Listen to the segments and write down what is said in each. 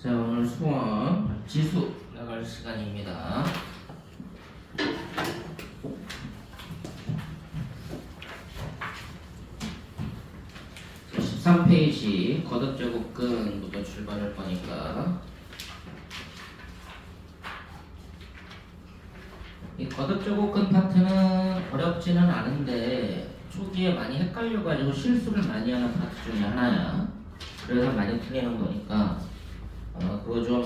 자, 오늘 수학 지수 나갈 시간입니다. 자, 13페이지 거듭제곱근부터 출발할 거니까 이 거듭제곱근 파트는 어렵지는 않은데 초기에 많이 헷갈려가지고 실수를 많이 하는 파트 중에 하나야. 그래서 많이 틀리는 거니까 그거 좀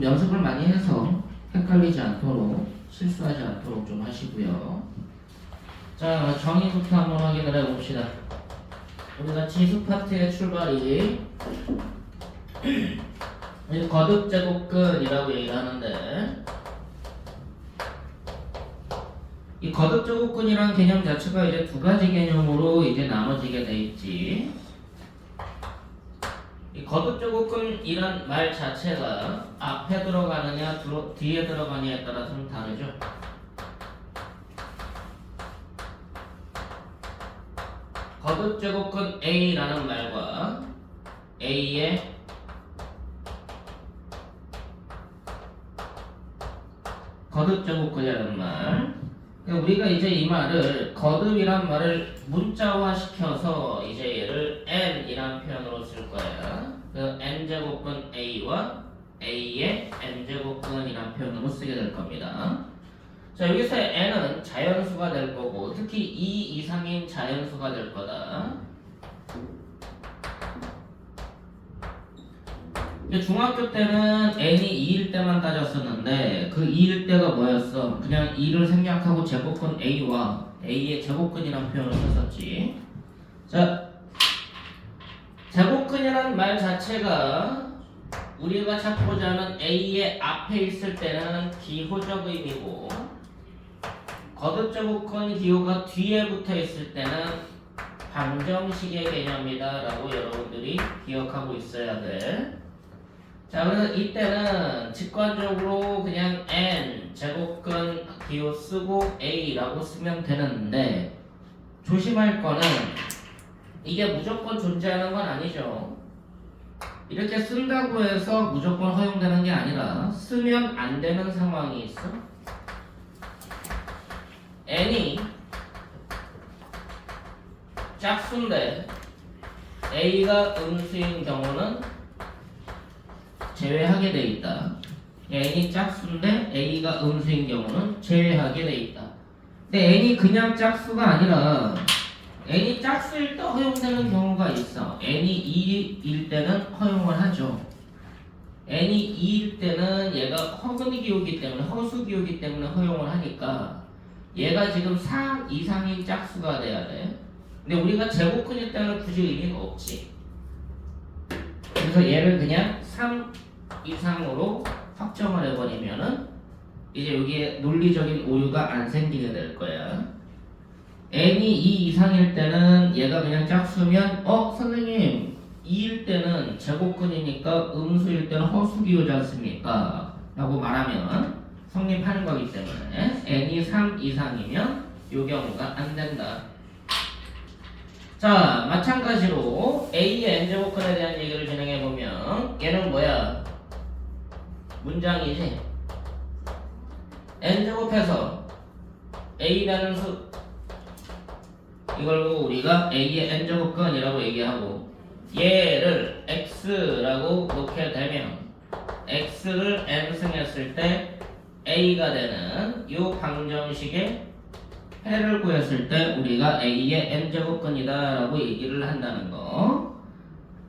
연습을 많이 해서 헷갈리지 않도록 실수하지 않도록 좀 하시고요. 자, 정의부터 한번 확인을 해봅시다. 우리가 지수 파트의 출발이 거듭제곱근이라고 얘기를 하는데, 이 거듭제곱근이라는 개념 자체가 이제 두 가지 개념으로 이제 나눠지게 돼 있지. 이 거듭제곱근이란 말 자체가 앞에 들어가느냐 뒤에 들어가느냐에 따라서는 다르죠. 거듭제곱근 A라는 말과 A의 거듭제곱근이라는 말, 우리가 이제 이 말을 거듭이란 말을 문자화 시켜서 이제 얘를 n이란 표현으로 쓸 거야. 그 n제곱근 a와 a의 n제곱근이란 표현으로 쓰게 될 겁니다. 자, 여기서 n은 자연수가 될 거고 특히 2 이상인 자연수가 될 거다. 중학교 때는 n이 2일 때만 따졌었는데 그 2일 때가 뭐였어? 그냥 2를 생략하고 제곱근 a와 a의 제곱근이라는 표현을 썼었지. 자, 제곱근이라는 말 자체가 우리가 찾고자 하는 a의 앞에 있을 때는 기호적 의미고 거듭제곱근 기호가 뒤에 붙어 있을 때는 방정식의 개념이다 라고 여러분들이 기억하고 있어야 돼. 자, 그래서 이때는 직관적으로 그냥 n 제곱근 기호 쓰고 a라고 쓰면 되는데 조심할 거는 이게 무조건 존재하는 건 아니죠. 이렇게 쓴다고 해서 무조건 허용되는 게 아니라 쓰면 안 되는 상황이 있어. n이 짝수인데 a가 음수인 경우는 제외하게 돼 있다. n이 짝수인데 a가 음수인 경우는 제외하게 돼 있다. 근데 n이 그냥 짝수가 아니라 n이 짝수일 때 허용되는 경우가 있어. n이 2일 때는 허용을 하죠. n이 2일 때는 얘가 허근이 기호기 때문에 허수 기호기 때문에 허용을 하니까 얘가 지금 4 이상인 짝수가 돼야 돼. 근데 우리가 제곱근일 때는 굳이 의미가 없지. 그래서 얘를 그냥 3 이상으로 확정을 해버리면은 이제 여기에 논리적인 오류가 안 생기게 될 거야. n이 2 이상일 때는 얘가 그냥 짝수면 선생님 2일 때는 제곱근이니까 음수일 때는 허수기호지 않습니까? 라고 말하면 성립하는 거기 때문에 n이 3 이상이면 이 경우가 안 된다. 자, 마찬가지로 a의 n제곱근에 대한 얘기를 진행해보면 얘는 뭐야? 문장이지. n제곱해서 a라는 수 이걸 보고 우리가 a의 n제곱근이라고 얘기하고 얘를 x라고 놓게 되면 x를 n승했을 때 a가 되는 이 방정식의 해를 구했을 때 우리가 a의 n제곱근이다 라고 얘기를 한다는 거.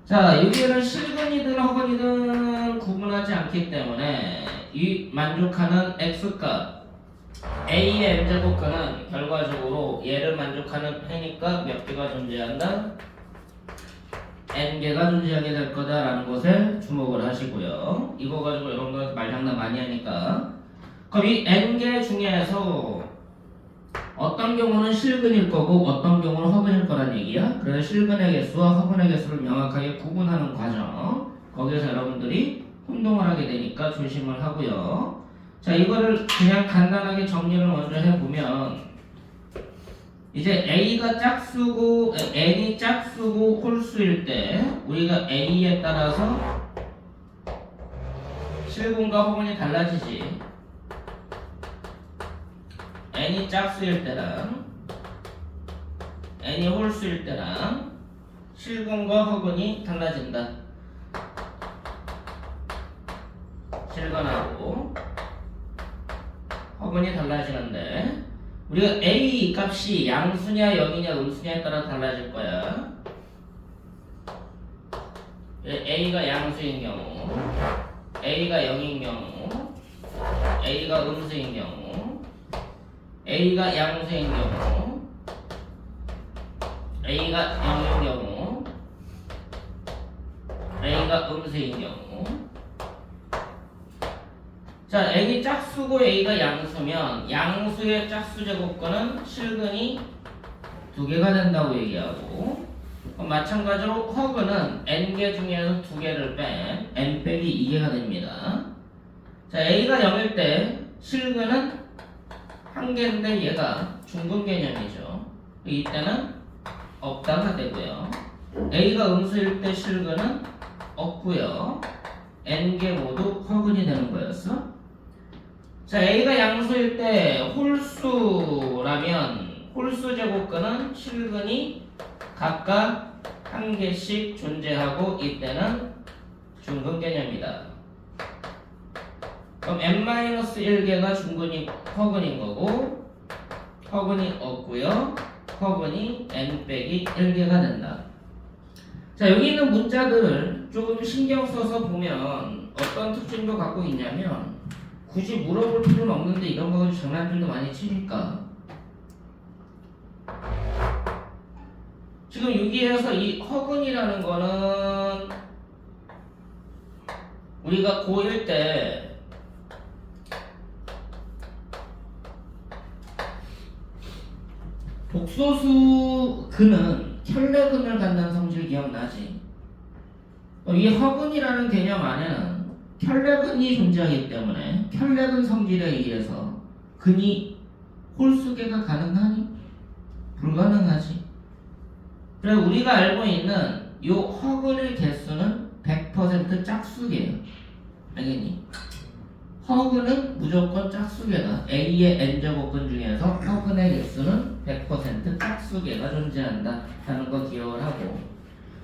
자, 여기에는 실근이든 허근이든 구분하지 않기 때문에 이 만족하는 x값 a의 n제곱근은 결과적으로 얘를 만족하는 해니까 몇 개가 존재한다? n개가 존재하게 될 거다라는 것에 주목을 하시고요. 이거 가지고 이런 거 말장난 많이 하니까. 그럼 이 n개 중에서 어떤 경우는 실근일 거고 어떤 경우는 허근일 거란 얘기야. 그래서 실근의 개수와 허근의 개수를 명확하게 구분하는 과정. 거기에서 여러분들이 혼동을 하게 되니까 조심을 하고요. 자, 이거를 그냥 간단하게 정리를 먼저 해보면 이제 A가 짝수고 N이 짝수고 홀수일 때 우리가 A에 따라서 실근과 허근이 달라지지. N이 짝수일 때랑 N이 홀수일 때랑 실근과 허근이 달라진다. 실근하고 허근이 달라지는데 우리가 A 값이 양수냐 0이냐 음수냐에 따라 달라질 거야. A가 양수인 경우, A가 0인 경우, A가 음수인 경우, A가 양수인 경우, A가 0인 경우, A가 음수인 경우. 자, N이 짝수고 A가 양수면 양수의 짝수 제곱근은 실근이 2개가 된다고 얘기하고, 마찬가지로 허근은 n개 중에서 2개를 뺀 n 빼기 2개가 됩니다. 자, A가 0일 때 실근은 1개인데 얘가 중근 개념이죠. 이때는 없다가 되고요. A가 음수일 때 실근은 없고요. n개 모두 허근이 되는 거였어. 자, A가 양수일 때 홀수라면 홀수 제곱근은 실근이 각각 1개씩 존재하고 이때는 중근 개념이다. 그럼 n-1개가 중근이 허근인 거고 허근이 없고요. 허근이 n 빼기 1개가 된다. 자, 여기 있는 문자들을 조금 신경 써서 보면 어떤 특징도 갖고 있냐면 굳이 물어볼 필요는 없는데 이런 거 가지고 장난들도 많이 치니까 지금 여기에서 이 허근이라는 거는 우리가 고1 때 복소수 근은 켤레근을 갖는 성질 기억나지? 이 허근이라는 개념 안에는 켤레근이 존재하기 때문에 켤레근 성질에 의해서 근이 홀수개가 가능하니? 불가능하지. 그래 우리가 알고 있는 요 허근의 개수는 100% 짝수개예요. 알겠니? 허근은 무조건 짝수개다. A의 n제곱근 중에서 허근의 개수는 100% 짝수개가 존재한다 하는 거 기억을 하고,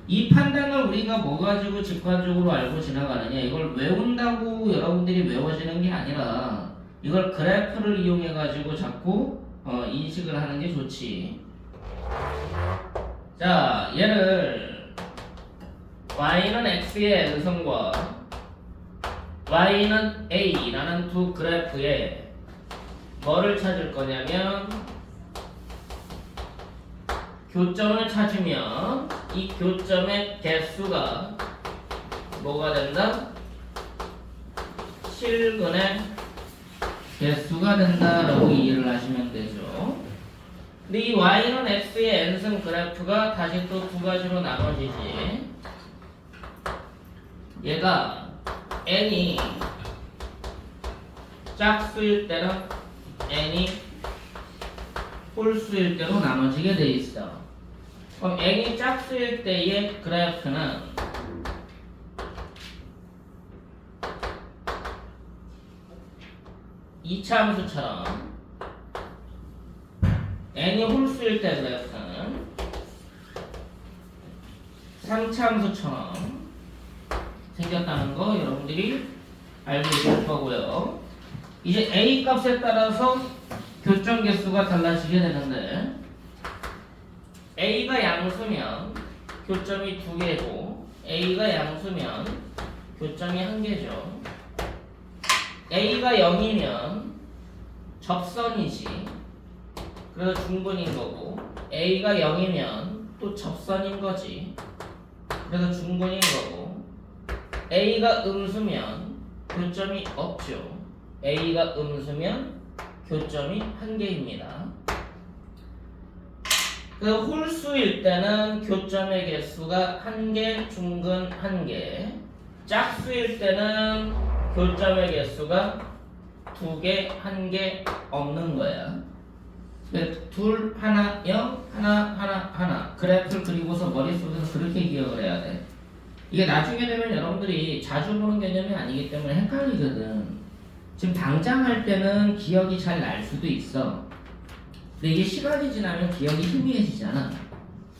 이 판단을 우리가 뭐 가지고 직관적으로 알고 지나가느냐, 이걸 외운다고 여러분들이 외워지는 게 아니라 이걸 그래프를 이용해 가지고 자꾸 인식을 하는 게 좋지. 자, 얘를 y는 x의 n승과 y는 a라는 두 그래프에 뭐를 찾을 거냐면 교점을 찾으면 이 교점의 개수가 뭐가 된다? 실근의 개수가 된다라고 이해를 하시면 되죠. 근데 이 y는 x의 n승 그래프가 다시 또 두 가지로 나눠지지. 얘가 n이 짝수일 때랑 n이 홀수일 때로 나눠지게 돼 있어. 그럼 n이 짝수일 때의 그래프는 이차함수처럼, n이 홀수일 때 그래프는 3차함수처럼 생겼다는 거 여러분들이 알고 있을 거고요. 이제 a 값에 따라서 교점 개수가 달라지게 되는데, a가 양수면 교점이 2개고 a가 양수면 교점이 1개죠. a가 0이면 접선이지. 그래서 중근인 거고, a가 0이면 또 접선인 거지. 그래서 중근인 거고 A가 음수면 교점이 없죠. A가 음수면 교점이 한 개입니다. 그 홀수일 때는 교점의 개수가 한 개, 중근 한 개. 짝수일 때는 교점의 개수가 두 개, 한 개 없는 거야. 둘, 하나, 0, 하나. 그래프를 그리고서 머릿속에서 그렇게 기억을 해야 돼. 이게 나중에 되면 여러분들이 자주 보는 개념이 아니기 때문에 헷갈리거든. 지금 당장 할 때는 기억이 잘 날 수도 있어. 근데 이게 시간이 지나면 기억이 희미해지잖아.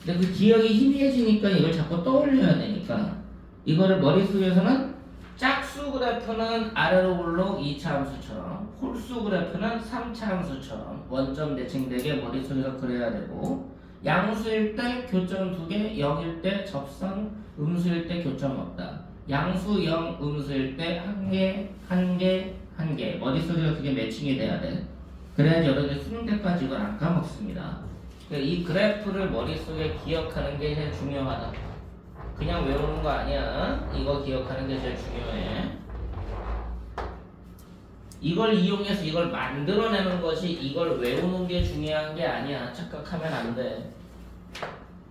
근데 그 기억이 희미해지니까 이걸 자꾸 떠올려야 되니까 이거를 머릿속에서는 짝수 그래프는 아래로 올라 2차 함수처럼 홀수 그래프는 3차 함수처럼 원점 대칭되게 머릿속에서 그려야 되고 양수일 때 교점 2개, 0일 때 접선, 음수일 때 교점 없다. 양수 0, 음수일 때 1개 머릿속에서 그게 매칭이 돼야 돼. 그래야지 여러분들 수능 때까지 이걸 안 까먹습니다. 이 그래프를 머릿속에 기억하는 게 제일 중요하다. 그냥 외우는 거 아니야. 이거 기억하는 게 제일 중요해. 이걸 이용해서 이걸 만들어내는 것이 이걸 외우는 게 중요한 게 아니야. 착각하면 안 돼.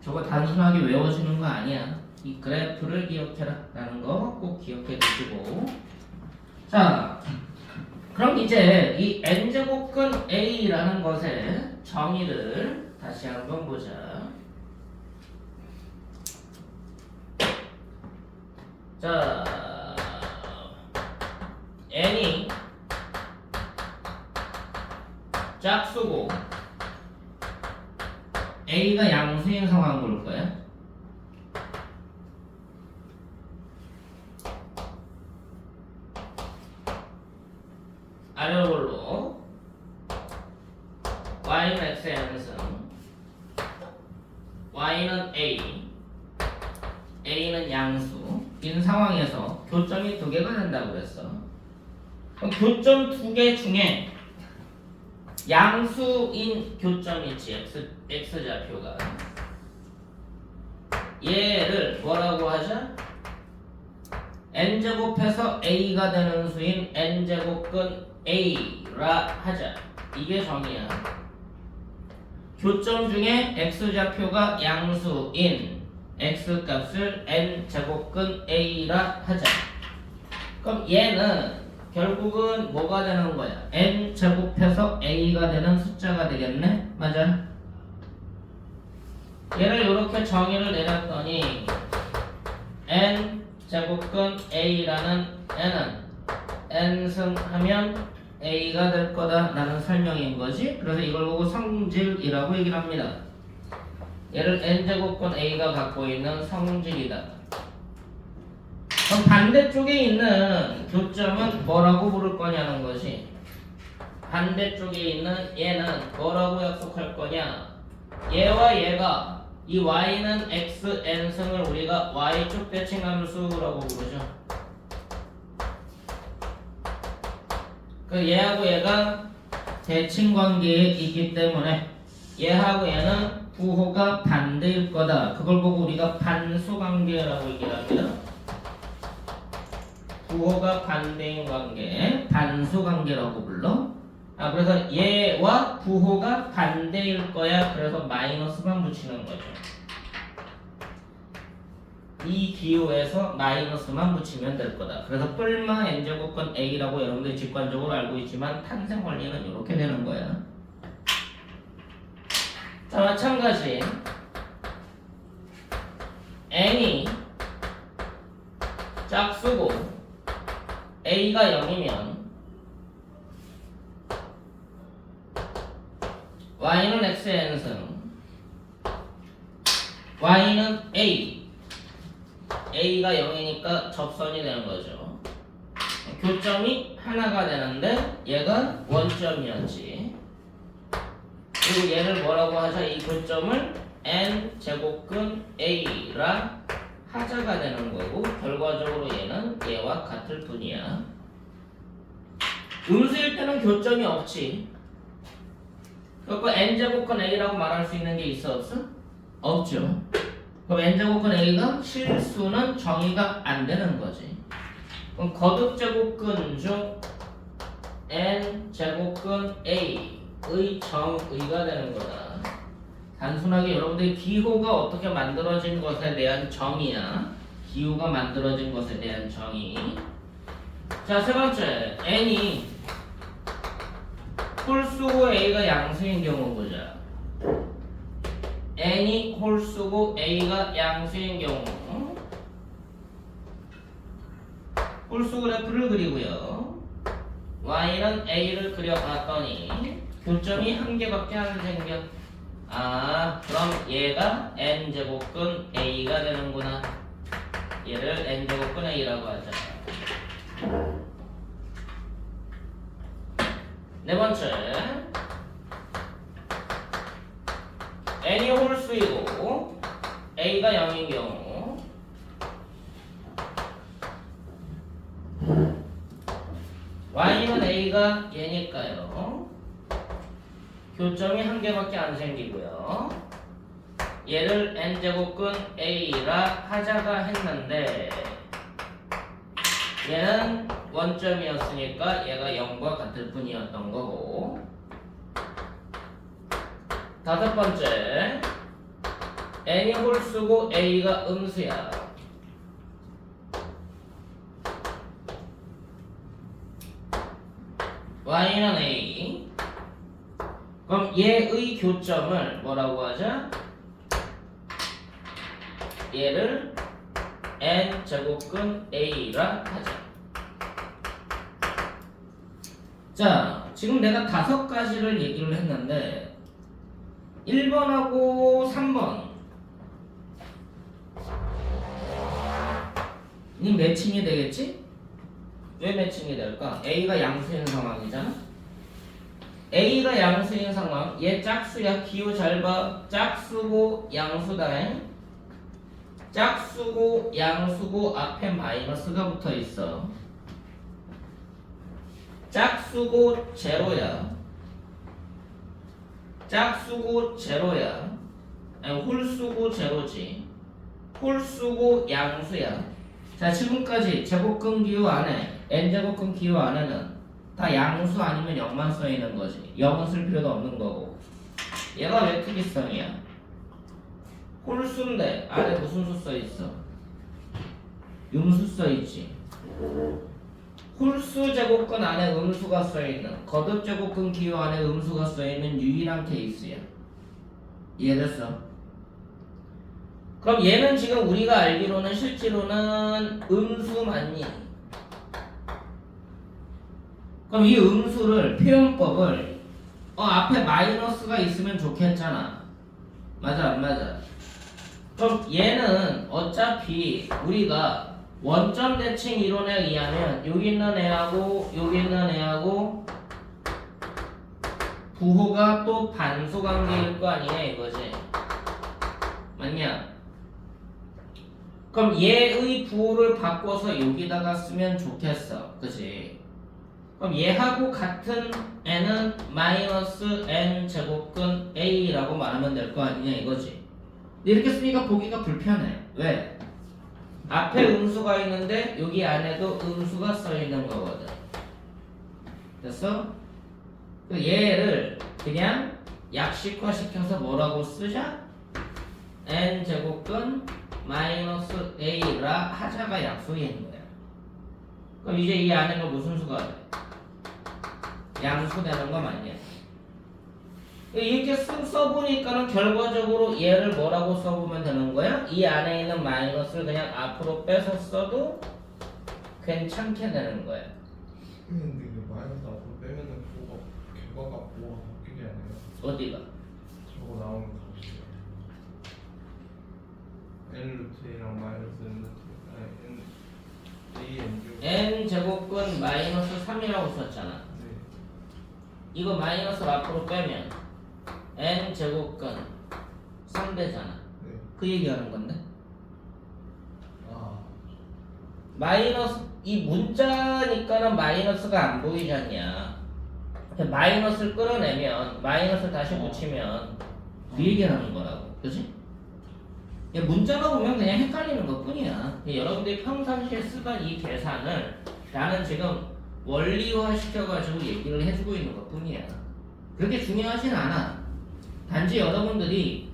저거 단순하게 외워지는 거 아니야. 이 그래프를 기억해라 라는 거 꼭 기억해 두시고. 자, 그럼 이제 이 n제곱근 a라는 것의 정의를 다시 한번 보자. 자, n이 짝수고 a가 양수인 상황 볼 거야. 아래로 y는 x의 n승, y는 a는 양수인 상황에서 교점이 두 개가 된다고 그랬어. 그럼 교점 두 개 중에 양수인 교점이 있지, x좌표가. 얘를 뭐라고 하자? n제곱해서 a가 되는 수인 n제곱근 a라 하자. 이게 정의야. 교점 중에 x좌표가 양수인 x값을 n제곱근 a라 하자. 그럼 얘는 결국은 뭐가 되는 거야? n제곱해서 a가 되는 숫자가 되겠네? 맞아? 얘를 이렇게 정의를 내렸더니 n제곱근 a라는 n은 n승하면 a가 될 거다 라는 설명인 거지. 그래서 이걸 보고 성질이라고 얘기를 합니다. 얘를 n제곱근 a가 갖고 있는 성질이다. 그럼 반대쪽에 있는 교점은 뭐라고 부를 거냐는 것이, 반대쪽에 있는 얘는 뭐라고 약속할 거냐. 얘와 얘가 이 y는 x n승을 우리가 y축 대칭함수라고 부르죠. 그 얘하고 얘가 대칭 관계에 있기 때문에 얘하고 얘는 부호가 반대일 거다. 그걸 보고 우리가 반수 관계라고 얘기를 합니다. 부호가 반대인 관계, 반수 관계라고 불러. 그래서 얘와 부호가 반대일 거야. 그래서 마이너스만 붙이는 거죠. 이 기호에서 마이너스만 붙이면 될 거다. 그래서 뿔마 n제곱근 a라고 여러분들이 직관적으로 알고 있지만 탄생 원리는 이렇게 되는 거야. 자, 마찬가지 n이 짝수고 a가 0이면 y는 x의 n승, y는 a가 0이니까 접선이 되는 거죠. 교점이 하나가 되는데 얘가 원점이었지. 그리고 얘를 뭐라고 하자? 이 교점을 n제곱근 a라 하자가 되는 거고, 결과적으로 얘는 얘와 같을 뿐이야. 음수일 때는 교점이 없지. 그래서 n제곱근 a라고 말할 수 있는 게 있어 없어? 없죠. 그럼 n제곱근 a가 실수는 정의가 안 되는 거지. 그럼 거듭제곱근 중 n제곱근 a의 정의가 되는 거다. 단순하게 여러분들이 기호가 어떻게 만들어진 것에 대한 정의야. 기호가 만들어진 것에 대한 정의. 자, 세 번째, n이 홀수고 a가 양수인 경우 보자. n이 홀수고 a가 양수인 경우 홀수 그래프를 그리고요. y는 a를 그려봤더니 교점이 한 개밖에 안 생겨. 아, 그럼 얘가 n제곱근 a가 되는구나. 얘를 n제곱근 a라고 하자. 네 번째, n이 홀수이고 a가 0인 경우 y는 a가 얘니까요. 교점이 한 개밖에 안 생기고요. 얘를 n제곱근 a라 하자가 했는데 얘는 원점이었으니까 얘가 0과 같을 뿐이었던 거고. 다섯 번째, n이 홀수고 a가 음수야. y는 a. 그럼 얘의 교점을 뭐라고 하자? 얘를 n제곱근 a라 하자. 자, 지금 내가 5가지를 얘기를 했는데 1번하고 3번 이 매칭이 되겠지? 왜 매칭이 될까? A가 양수인 상황이잖아. A가 양수인 상황. 얘 짝수야. 기호 잘 봐. 짝수고 양수다잉. 짝수고 양수고 앞에 마이너스가 붙어 있어. 짝수고 제로야. 짝수고 제로야. 아니, 홀수고 제로지. 홀수고 양수야. 자, 지금까지 제곱근 기호 안에 n제곱근 기호 안에는 다 양수 아니면 0만 써있는 거지. 0은 쓸 필요도 없는 거고. 얘가 왜 특이성이야? 홀수인데 안에 무슨 수 써있어? 음수 써있지. 홀수 제곱근 안에 음수가 써있는, 거듭 제곱근 기호 안에 음수가 써있는 유일한 케이스야. 이해됐어? 그럼 얘는 지금 우리가 알기로는 실제로는 음수 맞니? 그럼 이 음수를, 표현법을 앞에 마이너스가 있으면 좋겠잖아. 맞아 안 맞아? 그럼 얘는 어차피 우리가 원점 대칭 이론에 의하면 여기 있는 애하고 여기 있는 애하고 부호가 또 반수 관계일 거 아니냐 이거지. 맞냐? 그럼 얘의 부호를 바꿔서 여기다가 쓰면 좋겠어. 그치? 그럼 얘하고 같은 n은 마이너스 n 제곱근 a라고 말하면 될 거 아니냐 이거지. 근데 이렇게 쓰니까 보기가 불편해. 왜? 앞에 음수가 있는데 여기 안에도 음수가 써있는 거거든. 됐어? 얘를 그냥 약식화 시켜서 뭐라고 쓰자? n 제곱근 마이너스 a라 하자가 약수인 거야. 그럼 이제 이 안에가 무슨 수가 돼? 양수 되는 거 맞냐? 이렇게 써보니까는 결과적으로 얘를 뭐라고 써보면 되는 거야? 이 안에 있는 마이너스를 그냥 앞으로 빼서 써도 괜찮게 되는 거야. 근데 이게 마이너스 앞으로 빼면은 그거가 결과가 뭐가 바뀌게 하네요. 어디가? 저거 나오는 값이요. n 루트 a랑 마이너스 n 루트 아니 n n 제곱근 마이너스 3이라고 썼잖아. 네. 이거 마이너스를 앞으로 빼면 n 제곱근 3되잖아. 네. 그 얘기하는 건데. 아. 마이너스 이 문자니까는 마이너스가 안 보이지 않냐. 마이너스를 끌어내면 마이너스 다시 붙이면 그 얘기하는 거라고. 그치? 문자가 보면 그냥 헷갈리는 것 뿐이야. 여러분들이 평상시에 쓰던 이 계산을 나는 지금 원리화 시켜가지고 얘기를 해주고 있는 것 뿐이야. 그렇게 중요하진 않아. 단지 여러분들이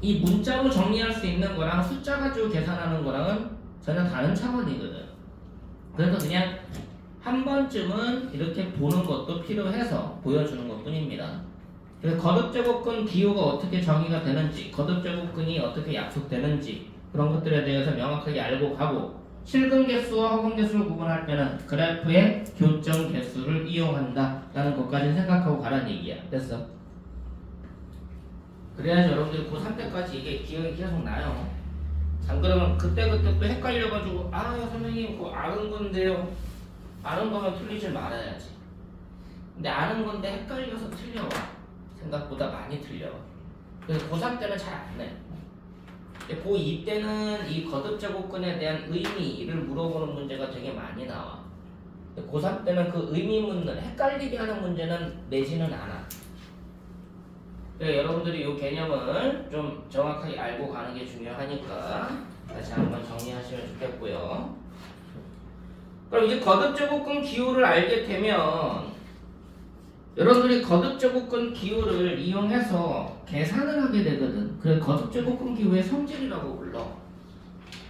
이 문자로 정리할 수 있는 거랑 숫자 가지고 계산하는 거랑은 전혀 다른 차원이거든. 그래서 그냥 한 번쯤은 이렇게 보는 것도 필요해서 보여주는 것 뿐입니다. 그래서 거듭제곱근 기호가 어떻게 정의가 되는지, 거듭제곱근이 어떻게 약속되는지 그런 것들에 대해서 명확하게 알고 가고, 실근 개수와 허근 개수를 구분할 때는 그래프의 교점 개수를 이용한다 라는 것까지 생각하고 가라는 얘기야. 됐어? 그래야지 여러분들이 고3 때까지 이게 기억이 계속 나요. 안 그러면 그때그때 또 헷갈려가지고 선생님 그거 아는 건데요. 아는 거면 틀리지 말아야지. 근데 아는 건데 헷갈려서 틀려와. 생각보다 많이 틀려. 그래서 고3 때는 잘 안 내. 고2 때는 이 거듭제곱근에 대한 의미를 물어보는 문제가 되게 많이 나와. 고3 때는 그 의미 묻는, 헷갈리게 하는 문제는 내지는 않아. 여러분들이 이 개념을 좀 정확하게 알고 가는 게 중요하니까 다시 한번 정리하시면 좋겠고요. 그럼 이제 거듭제곱근 기호를 알게 되면 여러분들이 거듭제곱근 기호를 이용해서 계산을 하게 되거든. 그래서 거듭제곱근 기호의 성질이라고 불러.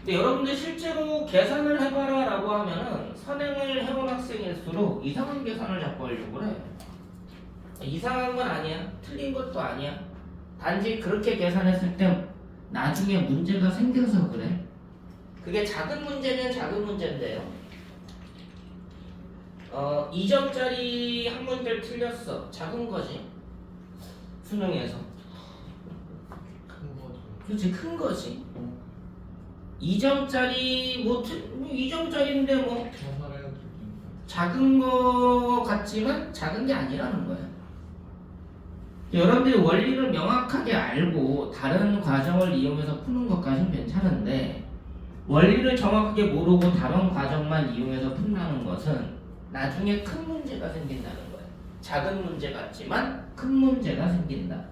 근데 여러분들 실제로 계산을 해봐라 라고 하면은 선행을 해온 학생일수록 이상한 계산을 자꾸 하려고 그래. 이상한 건 아니야. 틀린 것도 아니야. 단지 그렇게 계산했을 때 나중에 문제가 생겨서 그래. 그게 작은 문제는 작은 문제인데요. 2점짜리 한 문제를 틀렸어. 작은 거지. 수능에서. 큰 거죠. 그렇지, 큰 거지. 2점짜리 2점짜리인데 뭐 계산해야 될 작은 거 같지만 작은 게 아니라는 거야. 여러분들이 원리를 명확하게 알고 다른 과정을 이용해서 푸는 것까지는 괜찮은데 원리를 정확하게 모르고 다른 과정만 이용해서 푼다는 것은 나중에 큰 문제가 생긴다는 거예요. 작은 문제 같지만 큰 문제가 생긴다.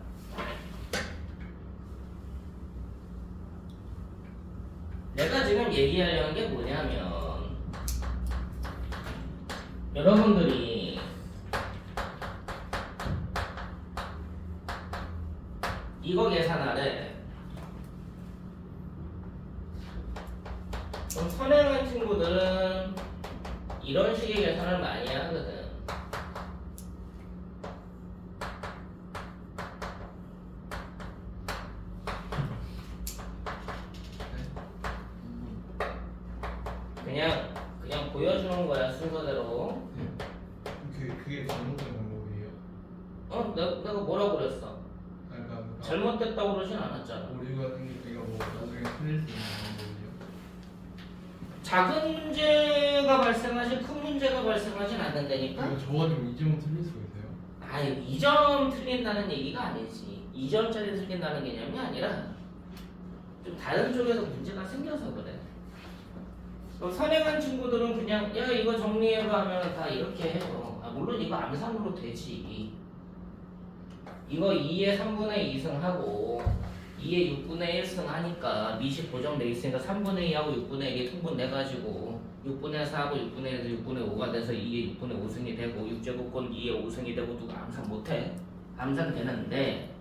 내가 지금 얘기하려는 게 뭐냐면 여러분들이 이거 계산하래. 그럼 선행한 친구들은 이런 식의 계산을 많이 하거든. 그냥 보여주는 거야 순서대로. 그게 잘못된 방법이에요. 내가 뭐라고 그랬어? 그러니까 잘못됐다고 그러진 않았잖아. 오류가 생기니까 뭐 나중에 틀릴 수 있는 방법이요. 작은 문제가 발생하지 큰 문제가 발생하진 않는다니까? 이거 저어지면 2점 틀릴 수가 있어요? 아유, 2점 틀린다는 얘기가 아니지. 2점짜리 틀린다는 개념이 아니라 좀 다른 쪽에서 문제가 생겨서 그래. 그럼 선행한 친구들은 그냥 야 이거 정리해봐 하면 다 이렇게 해요. 물론 이거 암산으로 되지. 이거 2에 3분의 2승 하고 2에 6분의 1승 하니까 미시 고정돼 있으니까 3분의 2하고 6분의 1이 통분돼가지고 6분의 4하고 6분의 1에서 6분의 5가 돼서 2에 6분의 5승이 되고 6제곱권 2에 5승이 되고 누가 암산 못해. 암산 되는데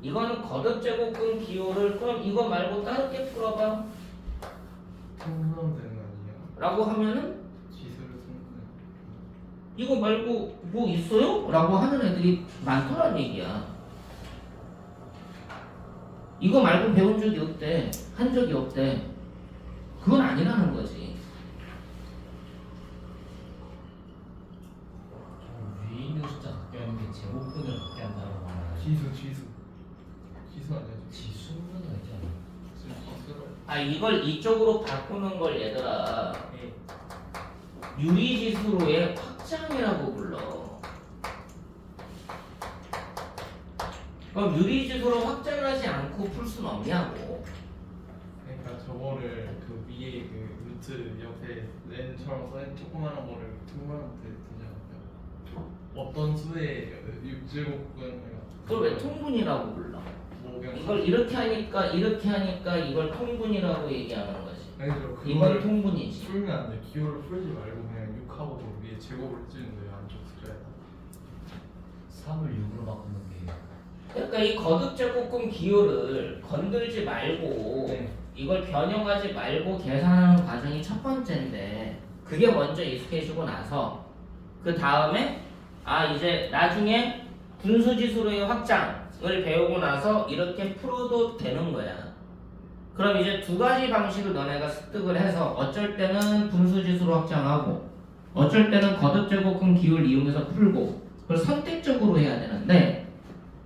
이거는 거듭제곱근 기호를 그럼 이거 말고 다르게 풀어봐 통분하면 되는 거 아니에요? 라고 하면은 지수를 통분해. 이거 말고 뭐 있어요? 라고 하는 애들이 많더란 얘기야. 이거 말고 배운 적이 없대. 한 적이 없대. 그건 아니라는 거지. 위에 있는 숫자 바뀌는 게 제곱근을 바뀌한다고 하나요? 지수 아니야? 지수는 아니지 않아요? 지수를 이걸 이쪽으로 바꾸는 걸 얘들아 네. 유리지수로의 확장이라고 불러. 그럼 유리지수로 확장을 하지 않고 풀 수는 없냐고. 그러니까 저거를 그 위에 그 루트 옆에 n처럼 써있는 조그마한 거를 통분하면 되지 않을까요? 어떤 수의 6제곱근 그걸 왜 통분이라고 불러? 그냥 이걸 이렇게 하니까 이걸 통분이라고 얘기하는 거지. 아니죠. 이건 그걸 통분이지. 풀면 안 돼. 기호를 풀지 말고 그냥 6하고 그 위에 제곱을 해주는 거예요. 안쪽 숫자에다. 3을 6으로 바꾸는 게 그러니까 이 거듭 제곱근 기호를 건들지 말고 네. 이걸 변형하지 말고 계산하는 과정이 첫 번째인데 그게 먼저 익숙해지고 나서 그 다음에 이제 나중에 분수지수로의 확장을 배우고 나서 이렇게 풀어도 되는 거야. 그럼 이제 두 가지 방식을 너네가 습득을 해서 어쩔 때는 분수지수로 확장하고 어쩔 때는 거듭제곱근 기호를 이용해서 풀고 그걸 선택적으로 해야 되는데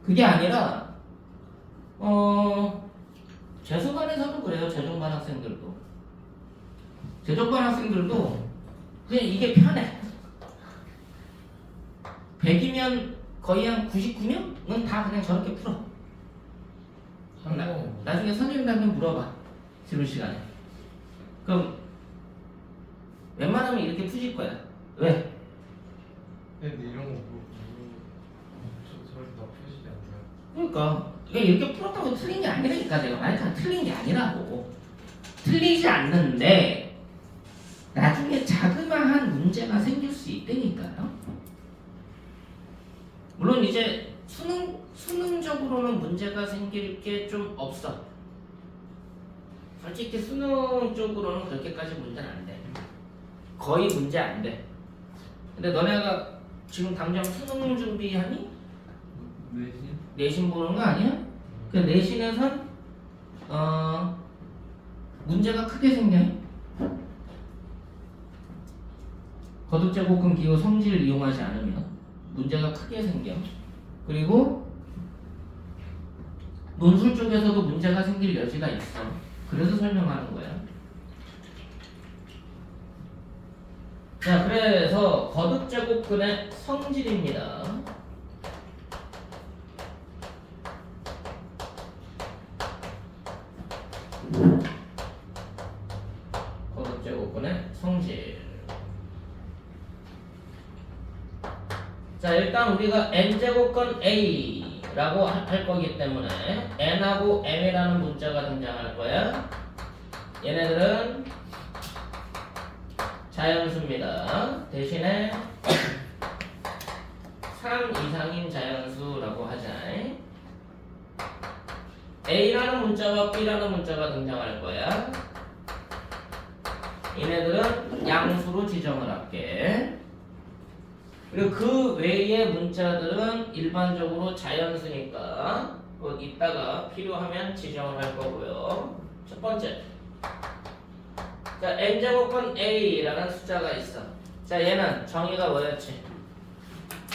그게 아니라 재수반에서도 그래요. 재종반 학생들도 그냥 이게 편해. 100이면 거의 한 99명은 다 그냥 저렇게 풀어. 한 번. 나중에 선생님한테 물어봐. 지루 시간에. 그럼 웬만하면 이렇게 푸실 거야. 왜? 근데 이런 거 저렇게 다 푸시지 않나요? 그러니까 이게 이렇게 풀었다고 틀린 게 아니라니까. 내가 말했잖아. 틀린 게 아니라고. 틀리지 않는데 나중에 자그마한 문제가 생길 수 있다니까요. 물론 이제 수능적으로는 문제가 생길 게 좀 없어. 솔직히 수능 쪽으로는 그렇게까지 문제는 안 돼. 거의 문제 안 돼. 근데 너네가 지금 당장 수능 준비하니? 내신? 내신 보는 거 아니야? 그 내신에선 문제가 크게 생겨요. 거듭제곱근 기호 성질을 이용하지 않으면 문제가 크게 생겨. 그리고 논술 쪽에서도 문제가 생길 여지가 있어. 그래서 설명하는 거야. 자, 그래서 거듭제곱근의 성질입니다. 거듭제곱근의 성질. 자, 일단 우리가 n제곱근 a라고 할 거기 때문에 n하고 m이라는 문자가 등장할 거야. 얘네들은 자연수입니다. 대신에 3 이상인 자연수라고 하자. a라는 문자와 b라는 문자가 등장할 거야. 얘네들은 양수로 지정을 할게. 그리고 그 외의 문자들은 일반적으로 자연수니까 곧 이따가 필요하면 지정을 할 거고요. 첫 번째, 자 n제곱근 a라는 숫자가 있어. 자 얘는 정의가 뭐였지?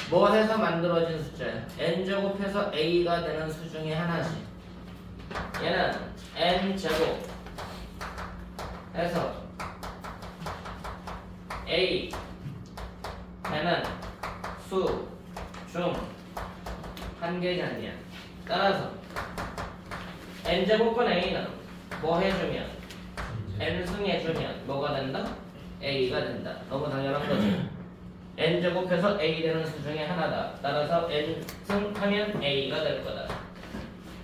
뭐 해서 만들어진 숫자야? n제곱해서 a가 되는 수 중에 하나지. 얘는 n제곱 해서 a 되는 수 중 한 개잖냐. 따라서 n제곱근 a는 뭐 해주면 n승 해주면 뭐가 된다? a가 된다. 너무 당연한 거지. n제곱해서 a 되는 수 중에 하나다. 따라서 n승 하면 a가 될 거다.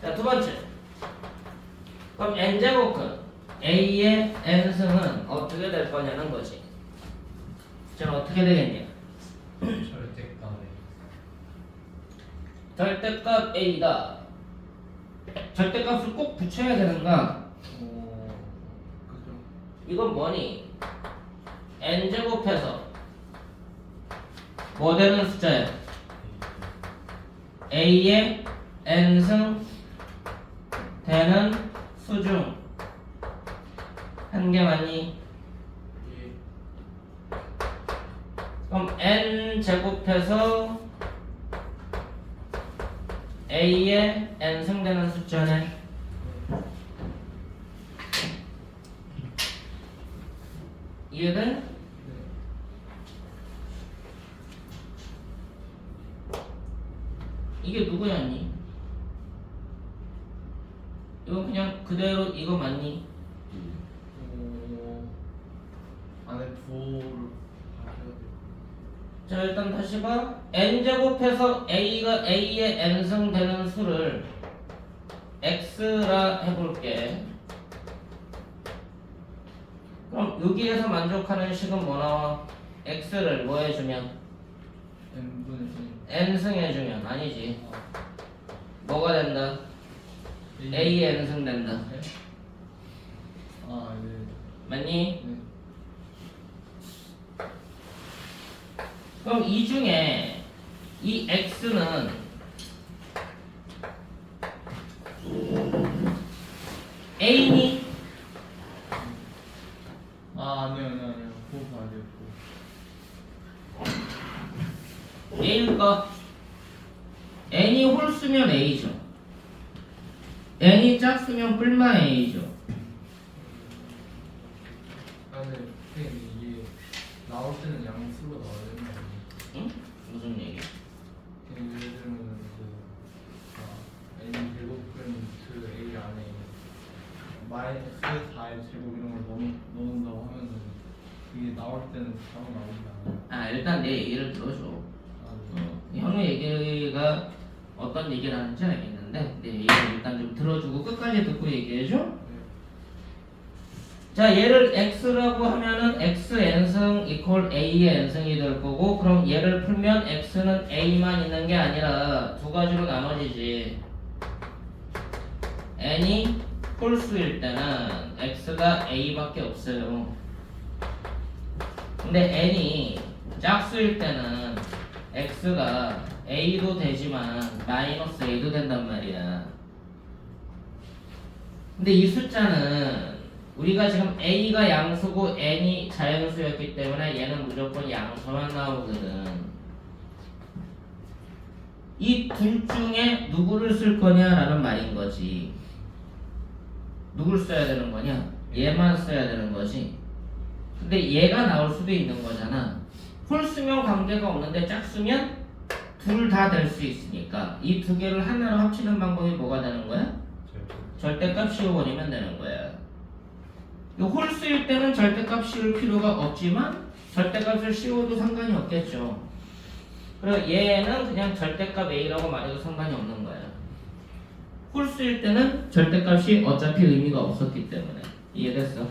자, 두 번째, 그럼 n제곱근 a의 n승은 어떻게 될 거냐는 거지. 자, 어떻게 되겠냐? 절대값 a다. 절대값을 꼭 붙여야 되는가? 그죠. 이건 뭐니? n제곱해서 뭐 되는 숫자야? a의 n승 되는 수 중 한 개 맞니? 예. 그럼 n제곱해서 a의 n승 되는 숫자네. 이해돼? 네. 이게 누구였니? 이건 그냥 그대로 이거 맞니? 안에 부호를 하셔야 돼요. 자, 일단 다시 봐. n제곱해서 a가 a의 n승 되는 수를 x라 해볼게. 그럼 여기에서 만족하는 식은 뭐 나와? x를 뭐 해주면? n분의 n승 해주면 아니지. 뭐가 된다? a n승 된다. 네? 아, 네. 맞니? 네. 그럼 이 중에 이 x는 a니? 아, 아니요, 아니요, 아니요. 그거 봐야 돼요, 그거. a일까? n이 홀수면 a죠. n이 짝수면 뿔마 a죠. 아, 네. 선생님, 이게 나올 때는 양수로 나와야 되는 거 아니에요? 응? 무슨 얘기? 예를 들면 n 제곱은 그 a 안에 마이너스 4의 제곱 이런 걸 넣는다고 하면은 그게 나올 때는 바로 나오지 않아요? 아 일단 내 얘기를 들어줘. 아, 네. 형의 얘기가 어떤 얘기를 하는지 알겠는데 내 얘기를 일단 좀 들어주고 끝까지 듣고 얘기해줘. 네. 자 얘를 x라고 하면은 x n승 이퀄 a의 n승이 될 거고 그럼 얘를 풀면 x는 a만 있는 게 아니라 두 가지로 나눠지지. n이 홀수일 때는 x가 a밖에 없어요. 근데 n이 짝수일 때는 x가 a도 되지만 마이너스 a도 된단 말이야. 근데 이 숫자는 우리가 지금 a가 양수고 n이 자연수였기 때문에 얘는 무조건 양수만 나오거든. 이 둘 중에 누구를 쓸 거냐라는 말인 거지. 누굴 써야 되는 거냐? 얘만 써야 되는 거지. 근데 얘가 나올 수도 있는 거잖아. 홀수면 관계가 없는데 짝수면 둘 다 될 수 있으니까 이 두 개를 하나로 합치는 방법이 뭐가 되는 거야? 절대값 씌워버리면 되는 거야. 홀수일 때는 절대값 씌울 필요가 없지만 절대값을 씌워도 상관이 없겠죠. 그리고 얘는 그냥 절대값 A라고 말해도 상관이 없는 거야. 홀수일 때는 절대값이 어차피 의미가 없었기 때문에. 이해됐어?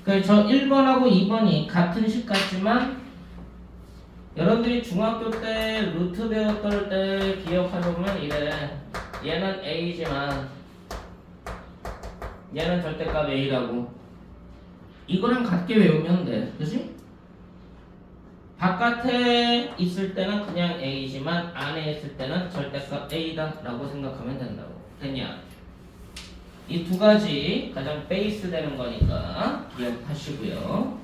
그래서 저 1번하고 2번이 같은 식 같지만 여러분들이 중학교 때 루트 배웠던 때 기억하려면 이래. 얘는 A지만 얘는 절대값 A라고. 이거랑 같게 외우면 돼. 그치? 바깥에 있을 때는 그냥 A지만 안에 있을 때는 절대값 A다 라고 생각하면 된다고. 됐냐? 이 두 가지 가장 베이스 되는 거니까 기억하시고요.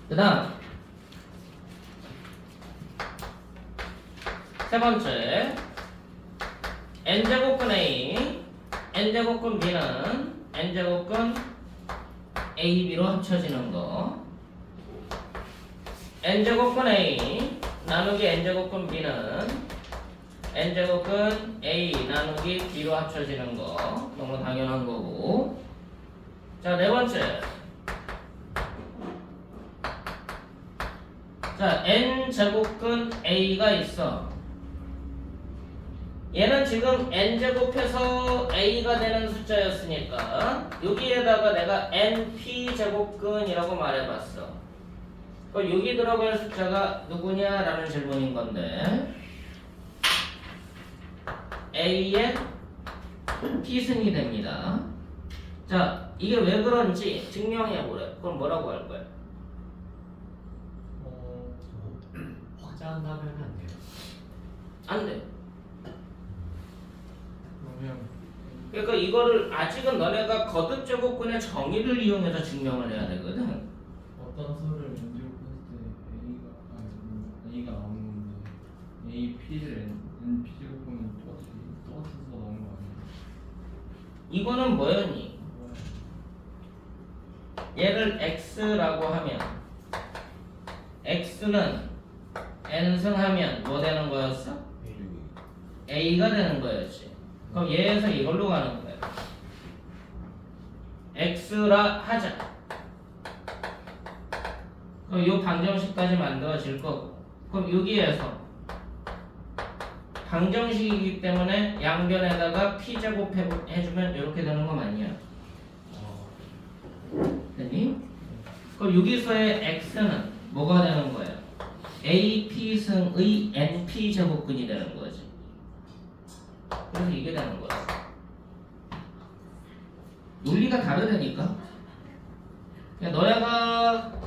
그 다음 세 번째 n제곱근 A n제곱근 B는 n제곱근 AB로 합쳐지는 거. n제곱근 A 나누기 n제곱근 B는 n제곱근 A 나누기 B로 합쳐지는 거. 너무 당연한 거고. 자, 네 번째. 자, n제곱근 A가 있어. 얘는 지금 n제곱해서 A가 되는 숫자였으니까 여기에다가 내가 np제곱근이라고 말해봤어. 그럼 여기 들어갈 숫자가 누구냐라는 질문인 건데 A의 P승이 됩니다. 자, 이게 왜 그런지 증명해보래. 그럼 뭐라고 할 거야? 확장한다면 안 돼요. 안 돼. 그러면 그러니까 이거를 아직은 너네가 거듭 제곱근의 정의를 이용해서 증명을 해야 되거든. 어떤 수를 연결했을 때 A가 나오는 건데 A, P를 NP 제곱하면 똑같이 수가 나오는 거 아니에요? 이거는 뭐였니? 얘를 x라고 하면 x는 n승하면 뭐 되는 거였어? a가 되는 거였지. 그럼 얘에서 이걸로 가는 거야. x라 하자. 그럼 요 방정식까지 만들어질 거고. 그럼 여기에서 방정식이기 때문에 양변에다가 p제곱 해주면 이렇게 되는 거 맞냐? 됐니? 그럼 여기서의 x는 뭐가 되는 거야? ap승의 np제곱근이 되는 거지. 그래서 이게 되는 거야. 논리가 다르다니까? 그러니까 너네가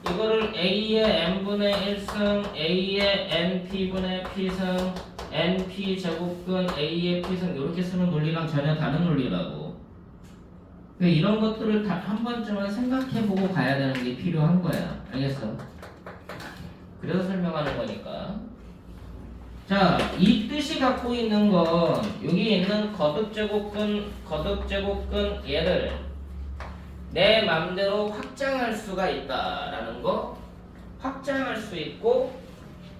이거를 a의 n분의 1승, a의 np분의 p승, np제곱근 a의 p승 이렇게 쓰는 논리랑 전혀 다른 논리라고. 그러니까 이런 것들을 다 한 번쯤은 생각해보고 가야 되는 게 필요한 거야. 알겠어? 그래서 설명하는 거니까. 자, 이 뜻이 갖고 있는 건 여기 있는 거듭제곱근 얘를 내 맘대로 확장할 수가 있다라는 거, 확장할 수 있고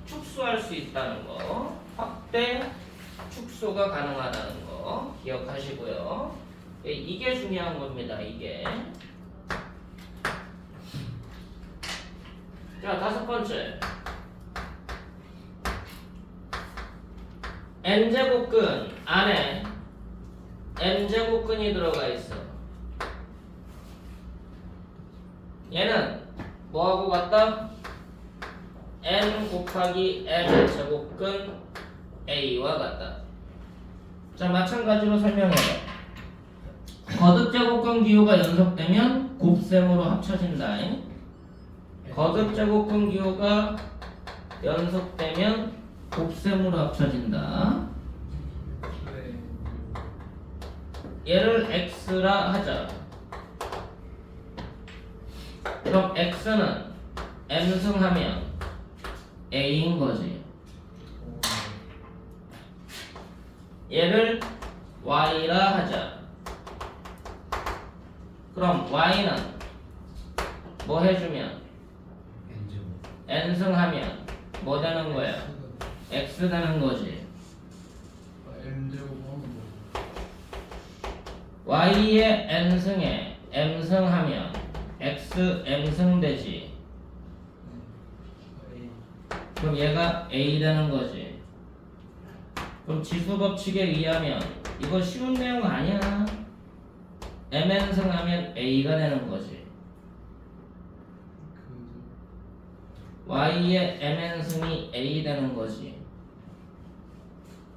축소할 수 있다는 거, 확대, 축소가 가능하다는 거 기억하시고요. 이게 중요한 겁니다. 이게. 자, 다섯 번째. n제곱근 안에 n제곱근이 들어가 있어. 얘는 뭐하고 같다? n 곱하기 m 제곱근 a와 같다. 자, 마찬가지로 설명해봐. 거듭제곱근 기호가 연속되면 곱셈으로 합쳐진다. 거듭제곱근 기호가 연속되면 곱셈으로 합쳐진다. 얘를 x라 하자. 그럼 x는 n승하면 a인 거지. 얘를 y라 하자. 그럼 y는 뭐 해주면 n승하면 뭐 되는 거야? x 되는 거지. m제곱 하면 y의 n승에 m승하면 x m승 되지. 그럼 얘가 a 되는 거지. 그럼 지수 법칙에 의하면 이거 쉬운 내용 아니야. mn승하면 a가 되는 거지. y의 mn승이 a 되는 거지.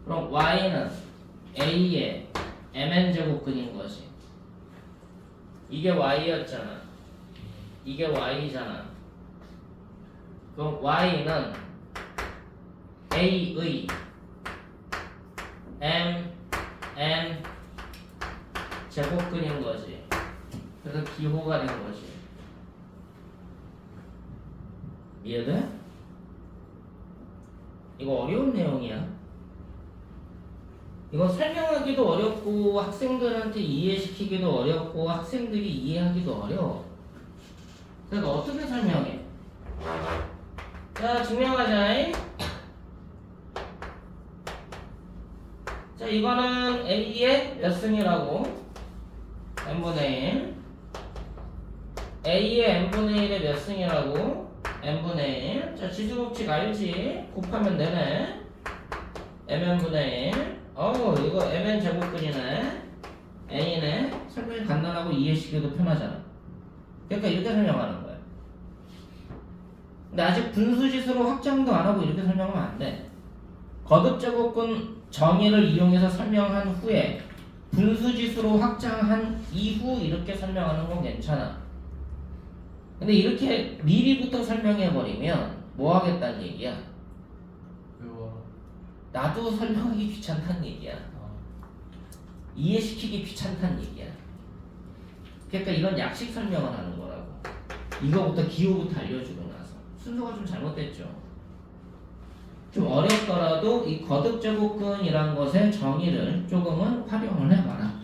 그럼 y는 a의 mn제곱근인 거지. 이게 y였잖아. 이게 y잖아. 그럼 y는 a의 m n 제곱근인 거지. 그래서 기호가 된 거지. 이해돼? 이거 어려운 내용이야. 이거 설명하기도 어렵고 학생들한테 이해시키기도 어렵고 학생들이 이해하기도 어려워. 그러니까 어떻게 설명해? 자, 증명하자. 자, 이거는 a의 몇 승이라고? n분의 1. a의 n분의 1의 몇 승이라고? n분의 1. 자, 지수법칙 알지? 곱하면 되네. mn분의 1. 이거 mn 제곱근이네. a네. 설명이 간단하고 이해시키기도 편하잖아. 그러니까 이렇게 설명하는 거야. 근데 아직 분수지수로 확장도 안 하고 이렇게 설명하면 안 돼. 거듭제곱근 정의를 이용해서 설명한 후에 분수지수로 확장한 이후 이렇게 설명하는 건 괜찮아. 근데 이렇게 미리부터 설명해버리면 뭐 하겠다는 얘기야? 외워라. 나도 설명하기 귀찮다는 얘기야. 이해시키기 귀찮다는 얘기야. 그러니까 이런 약식 설명을 하는 거라고. 이거부터 기호부터 알려주고 나서 순서가 좀 잘못됐죠. 좀 어렵더라도 이 거듭제곱근이란 것의 정의를 조금은 활용을 해봐라.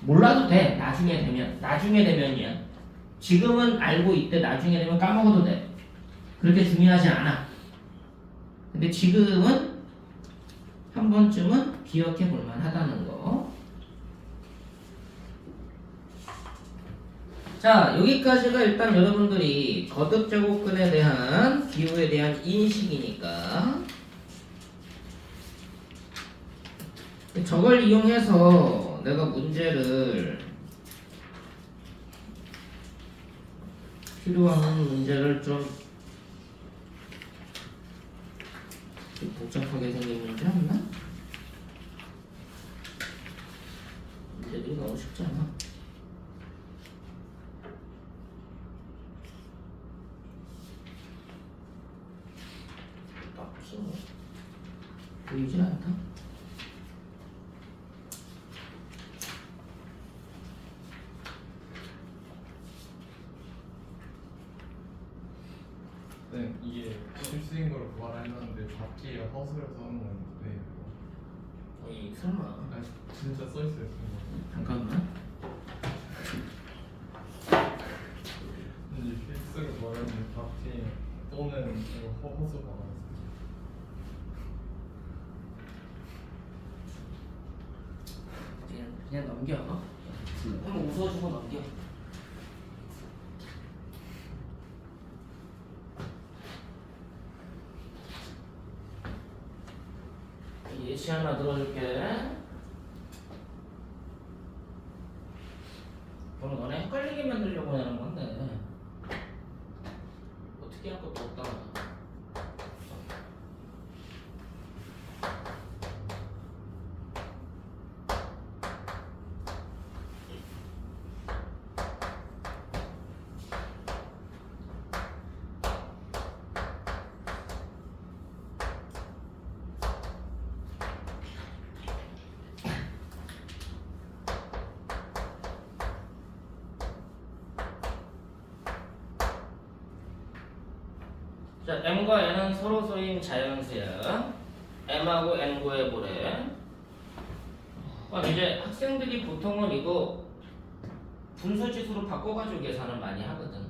몰라도 돼. 나중에 되면. 나중에 되면이야. 지금은 알고 있대. 나중에 되면 까먹어도 돼. 그렇게 중요하지 않아. 근데 지금은 한 번쯤은 기억해 볼 만하다는 거. 자, 여기까지가 일단 여러분들이 거듭제곱근에 대한 기호에 대한 인식이니까 저걸 이용해서 내가 문제를 필요한 문제를 좀 복잡하게 생긴 문제 없나? 문제들이 너무 쉽지 않아. 딱히 보이질 않다. 네, 이게 실수인 걸 구하려는데 답지에 허술해서 하는 건데 어이 설마. 아 진짜 써있어요 쓴거. 잠깐만. 이제 필수를 구하려는데 답지에 또는 이거 허수가 나왔어요. 그냥 넘겨. 한번 웃어주고 넘겨. 예시 하나 들어줄게. 오늘 너네 헷갈리게 만들려고 하는 건데 어떻게 할 것도 없다. 자, m과 n은 서로 소인 자연수야. m하고 n 구해보래. 이제 학생들이 보통은 이거 분수지수로 바꿔가지고 계산을 많이 하거든.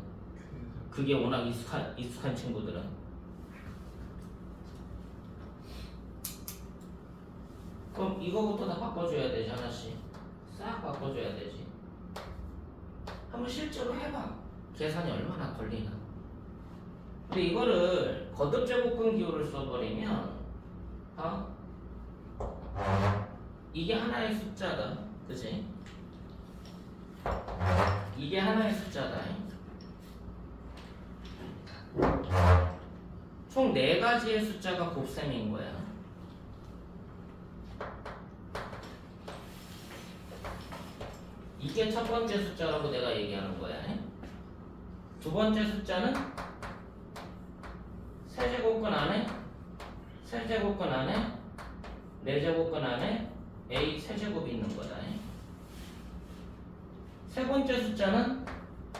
그게 워낙 익숙한 친구들은. 그럼 이거부터 다 바꿔줘야 되지, 하나씩. 싹 바꿔줘야 되지. 한번 실제로 해봐. 계산이 얼마나 걸리나. 근데 이거를 거듭제곱근 기호를 써버리면 이게 하나의 숫자다. 그치? 이게 하나의 숫자다. 총 4가지의 숫자가 곱셈인 거야. 이게 첫 번째 숫자라고 내가 얘기하는 거야. 두 번째 숫자는 세제곱근 안에 세제곱근 안에 네제곱근 안에 a 세제곱이 있는 거다. 세 번째 숫자는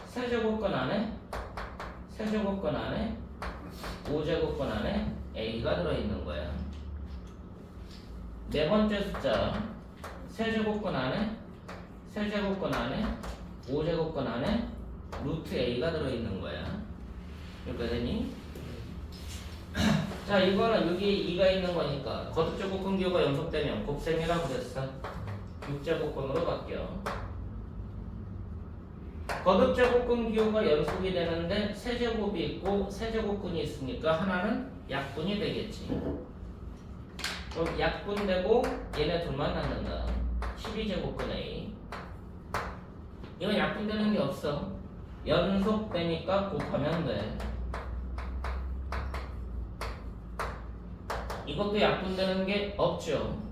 세제곱근 안에 세제곱근 안에 5제곱근 안에 a가 들어있는 거야. 네 번째 숫자 세제곱근 안에 세제곱근 안에 5제곱근 안에 루트 a가 들어있는 거야. 이렇게 되니? 자, 이거는 여기 2가 있는 거니까 거듭제곱근 기호가 연속되면 곱셈이라고 그랬어. 6제곱근으로 바뀌어. 거듭제곱근 기호가 연속이 되는데 세제곱이 있고 세제곱근이 있으니까 하나는 약분이 되겠지. 그럼 약분되고 얘네 둘만 남는다. 12제곱근 A. 이건 약분되는 게 없어. 연속되니까 곱하면 돼. 이것도 약분되는 게 없죠.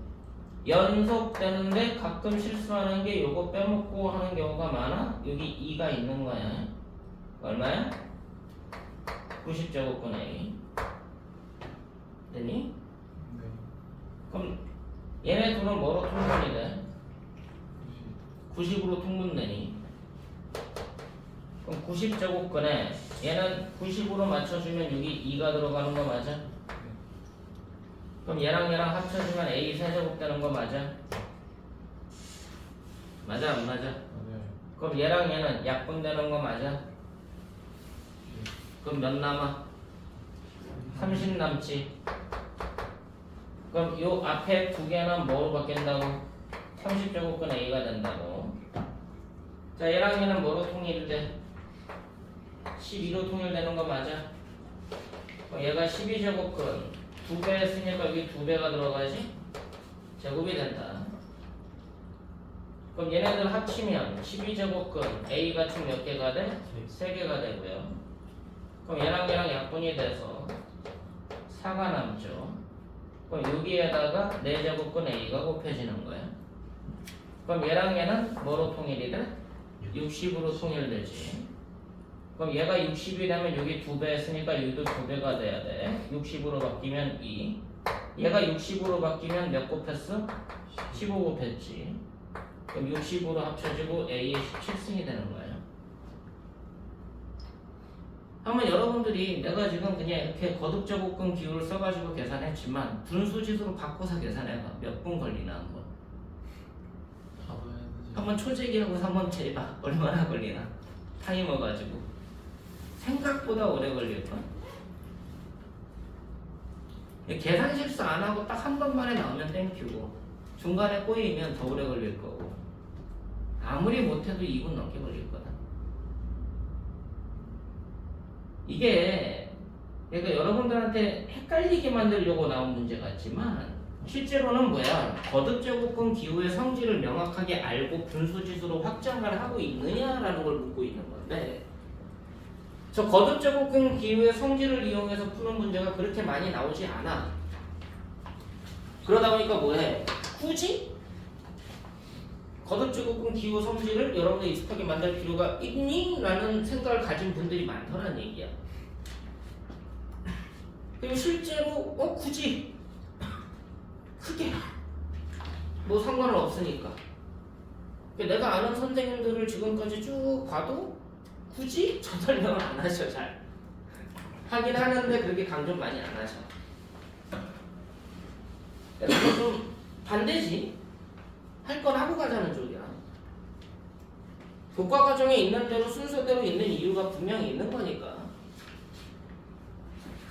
연속되는데 가끔 실수하는 게 요거 빼먹고 하는 경우가 많아. 여기 2가 있는 거야. 얼마야? 90제곱근 A. 되니? 네. 그럼 얘네 둘은 뭐로 통분이 돼? 90으로 통분되니? 그럼 90제곱근에 얘는 90으로 맞춰주면 여기 2가 들어가는 거 맞아? 그럼 얘랑 합쳐주면 a 세제곱 되는 거 맞아? 맞아 안 맞아? 맞아요. 그럼 얘랑 얘는 약분되는 거 맞아? 그럼 몇 남아? 30 남지. 그럼 요 앞에 두 개는 뭐로 바뀐다고? 30제곱근 a가 된다고. 자, 얘랑 얘는 뭐로 통일돼? 12로 통일되는 거 맞아? 그럼 얘가 12제곱근 2배 했으니까 여기 2배가 들어가지? 제곱이 된다. 그럼 얘네들 합치면 12제곱근 A가 총 몇 개가 돼? 3개가 되고요. 그럼 얘랑 약분이 돼서 4가 남죠. 그럼 여기에다가 4제곱근 A가 곱해지는 거야. 그럼 얘는 뭐로 통일이 돼? 60으로 통일되지. 그럼 얘가 60이 되면 여기 2배 했으니까 여기도 2배가 돼야 돼. 60으로 바뀌면 2. 얘가 60으로 바뀌면 몇 곱했어? 15 곱했지. 그럼 60으로 합쳐지고 A의 17승이 되는 거예요. 한번 여러분들이 내가 지금 그냥 이렇게 거듭제곱근 기호를 써가지고 계산했지만 분수지수로 바꿔서 계산해봐. 몇 분 걸리나 한번. 봐봐야 되지. 한번 초재기하고 한번 재봐. 얼마나 걸리나. 타이머 가지고. 생각보다 오래 걸릴걸? 계산 실수 안 하고 딱 한 번만에 나오면 땡큐고 중간에 꼬이면 더 오래 걸릴 거고 아무리 못해도 2분 넘게 걸릴 거다. 이게 그러니까 여러분들한테 헷갈리게 만들려고 나온 문제 같지만 실제로는 뭐야? 거듭제곱근 기호의 성질을 명확하게 알고 분수지수로 확장을 하고 있느냐라는 걸 묻고 있는 건데 저 거듭제곱근 기호의 성질을 이용해서 푸는 문제가 그렇게 많이 나오지 않아. 그러다 보니까 뭐해? 굳이 거듭제곱근 기호 성질을 여러분들 익숙하게 만들 필요가 있니? 라는 생각을 가진 분들이 많더란 얘기야. 그리고 실제로 굳이 크게 뭐 상관은 없으니까 내가 아는 선생님들을 지금까지 쭉 봐도 굳이 저 설명을 안 하셔. 잘 하긴 하는데 그렇게 강조 많이 안 하셔. 그래서 좀 반대지. 할 건 하고 가자는 쪽이야. 교과 과정에 있는 대로 순서대로 있는 이유가 분명히 있는 거니까.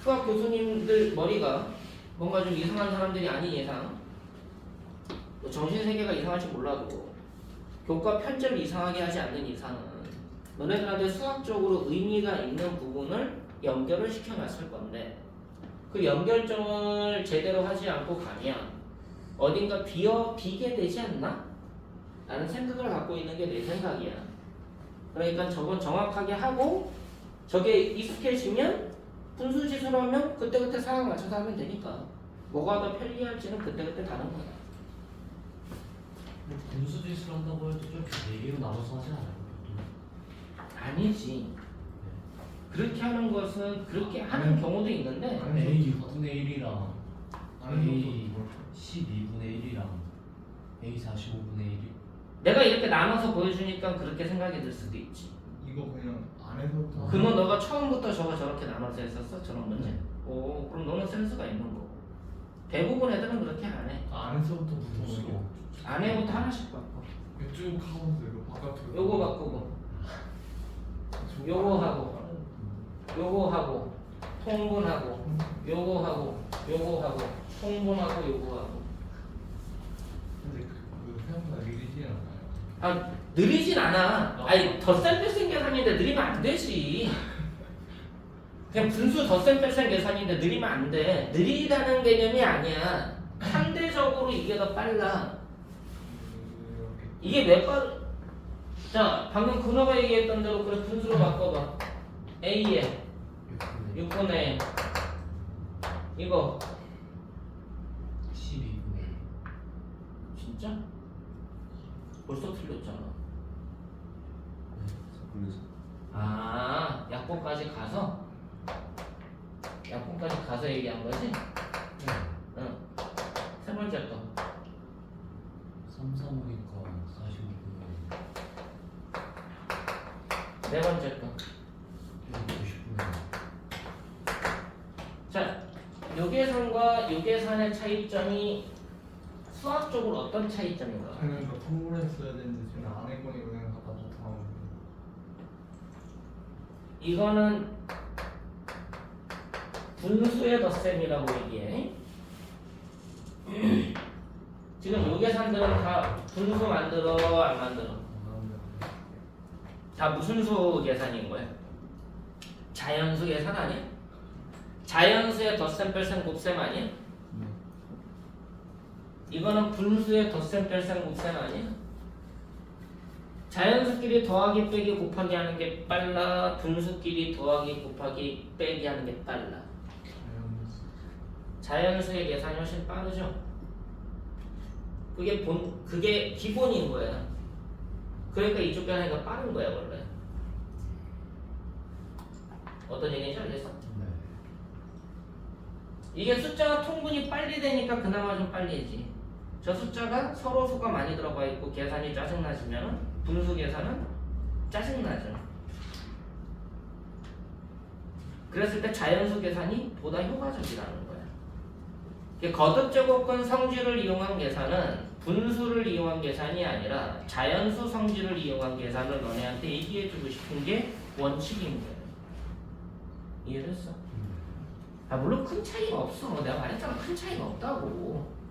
수학 교수님들 머리가 뭔가 좀 이상한 사람들이 아닌 이상 뭐 정신세계가 이상할지 몰라도 교과 편제를 이상하게 하지 않는 이상은 너네들한테 수학적으로 의미가 있는 부분을 연결을 시켜놨을 건데 그 연결점을 제대로 하지 않고 가면 어딘가 비게 되지 않나? 라는 생각을 갖고 있는 게 내 생각이야. 그러니까 저건 정확하게 하고 저게 익숙해지면 분수지수라면 그때그때 상황 맞춰서 하면 되니까 뭐가 더 편리할지는 그때그때 다른 거야. 분수지수를 한다고 해도 좀 4개로 나눠서 하지 않아요? 아니지. 그렇게 하는 것은 그렇게 하는 경우도 있는데 A 6분의 1이랑 아는 A 것도 12분의 1이랑 A 45분의 1이 내가 이렇게 나눠서 보여주니까 그렇게 생각이 들 수도 있지. 이거 그냥 안에서부터 그건 너가 처음부터 저렇게 나눠서 했었어? 저런 문제? 오, 그럼 너는 센스가 있는 거고. 대부분 애들은 그렇게 안 해. 안에서부터 붙어. 안에부터 하나씩 바꿔. 쭉 하면서 이거 바깥으로 요거 바꾸고 요거 하고 요거 하고 통분하고 요거 하고 요거 하고 통분하고 요거 하고. 근데 그 생각보다 느리진 않아요. 아 느리진 않아. 아니 덧셈 뺄셈 계산인데 느리면 안 되지. 그냥 분수 덧셈 뺄셈 계산인데 느리면 안 돼. 느리다는 개념이 아니야. 상대적으로 이게 더 빨라. 이게 왜 빠르? 자 방금 근호가 얘기했던 대로 그래 분수로 바꿔봐. A에 6분의 이거 12분의 1 진짜? 벌써 틀렸잖아. 아 약분까지 가서 얘기한 거지? 응. 세 번째 거. 3, 3이니까 45분의 네 번째 거. 90분의 자, 요계산과 요계산의 차이점이 수학적으로 어떤 차이점인가? 그러니까 통보를 했어야 되는데 지금 안 했거니 그냥 갖다 붙어. 이거는 분수의 덧셈이라고 얘기해. 지금 요계산들은 다 분수 만들어 안 만들어? 다 무슨 수 계산인 거야? 자연수 계산 아니야? 자연수의 덧셈 뺄셈 곱셈 아니야? 이거는 분수의 덧셈 뺄셈 곱셈 아니야? 자연수끼리 더하기 빼기 곱하기 하는 게 빨라? 분수끼리 더하기 곱하기 빼기 하는 게 빨라? 자연수의 계산이 훨씬 빠르죠? 그게 기본인 거야. 그러니까 이쪽 계산이 빠른 거야 원래. 어떤 얘기인지 알겠어? 네. 이게 숫자가 통분이 빨리 되니까 그나마 좀 빨리지. 저 숫자가 서로 수가 많이 들어가 있고 계산이 짜증나지면 분수 계산은 짜증나죠. 그랬을 때 자연수 계산이 보다 효과적이라는 거야. 거듭제곱근 성질을 이용한 계산은 분수를 이용한 계산이 아니라 자연수 성질을 이용한 계산을 너네한테 얘기해주고 싶은 게 원칙인 거야. 이해됐어? 물론 큰 차이가 없어. 내가 말했잖아, 큰 차이가 없다고.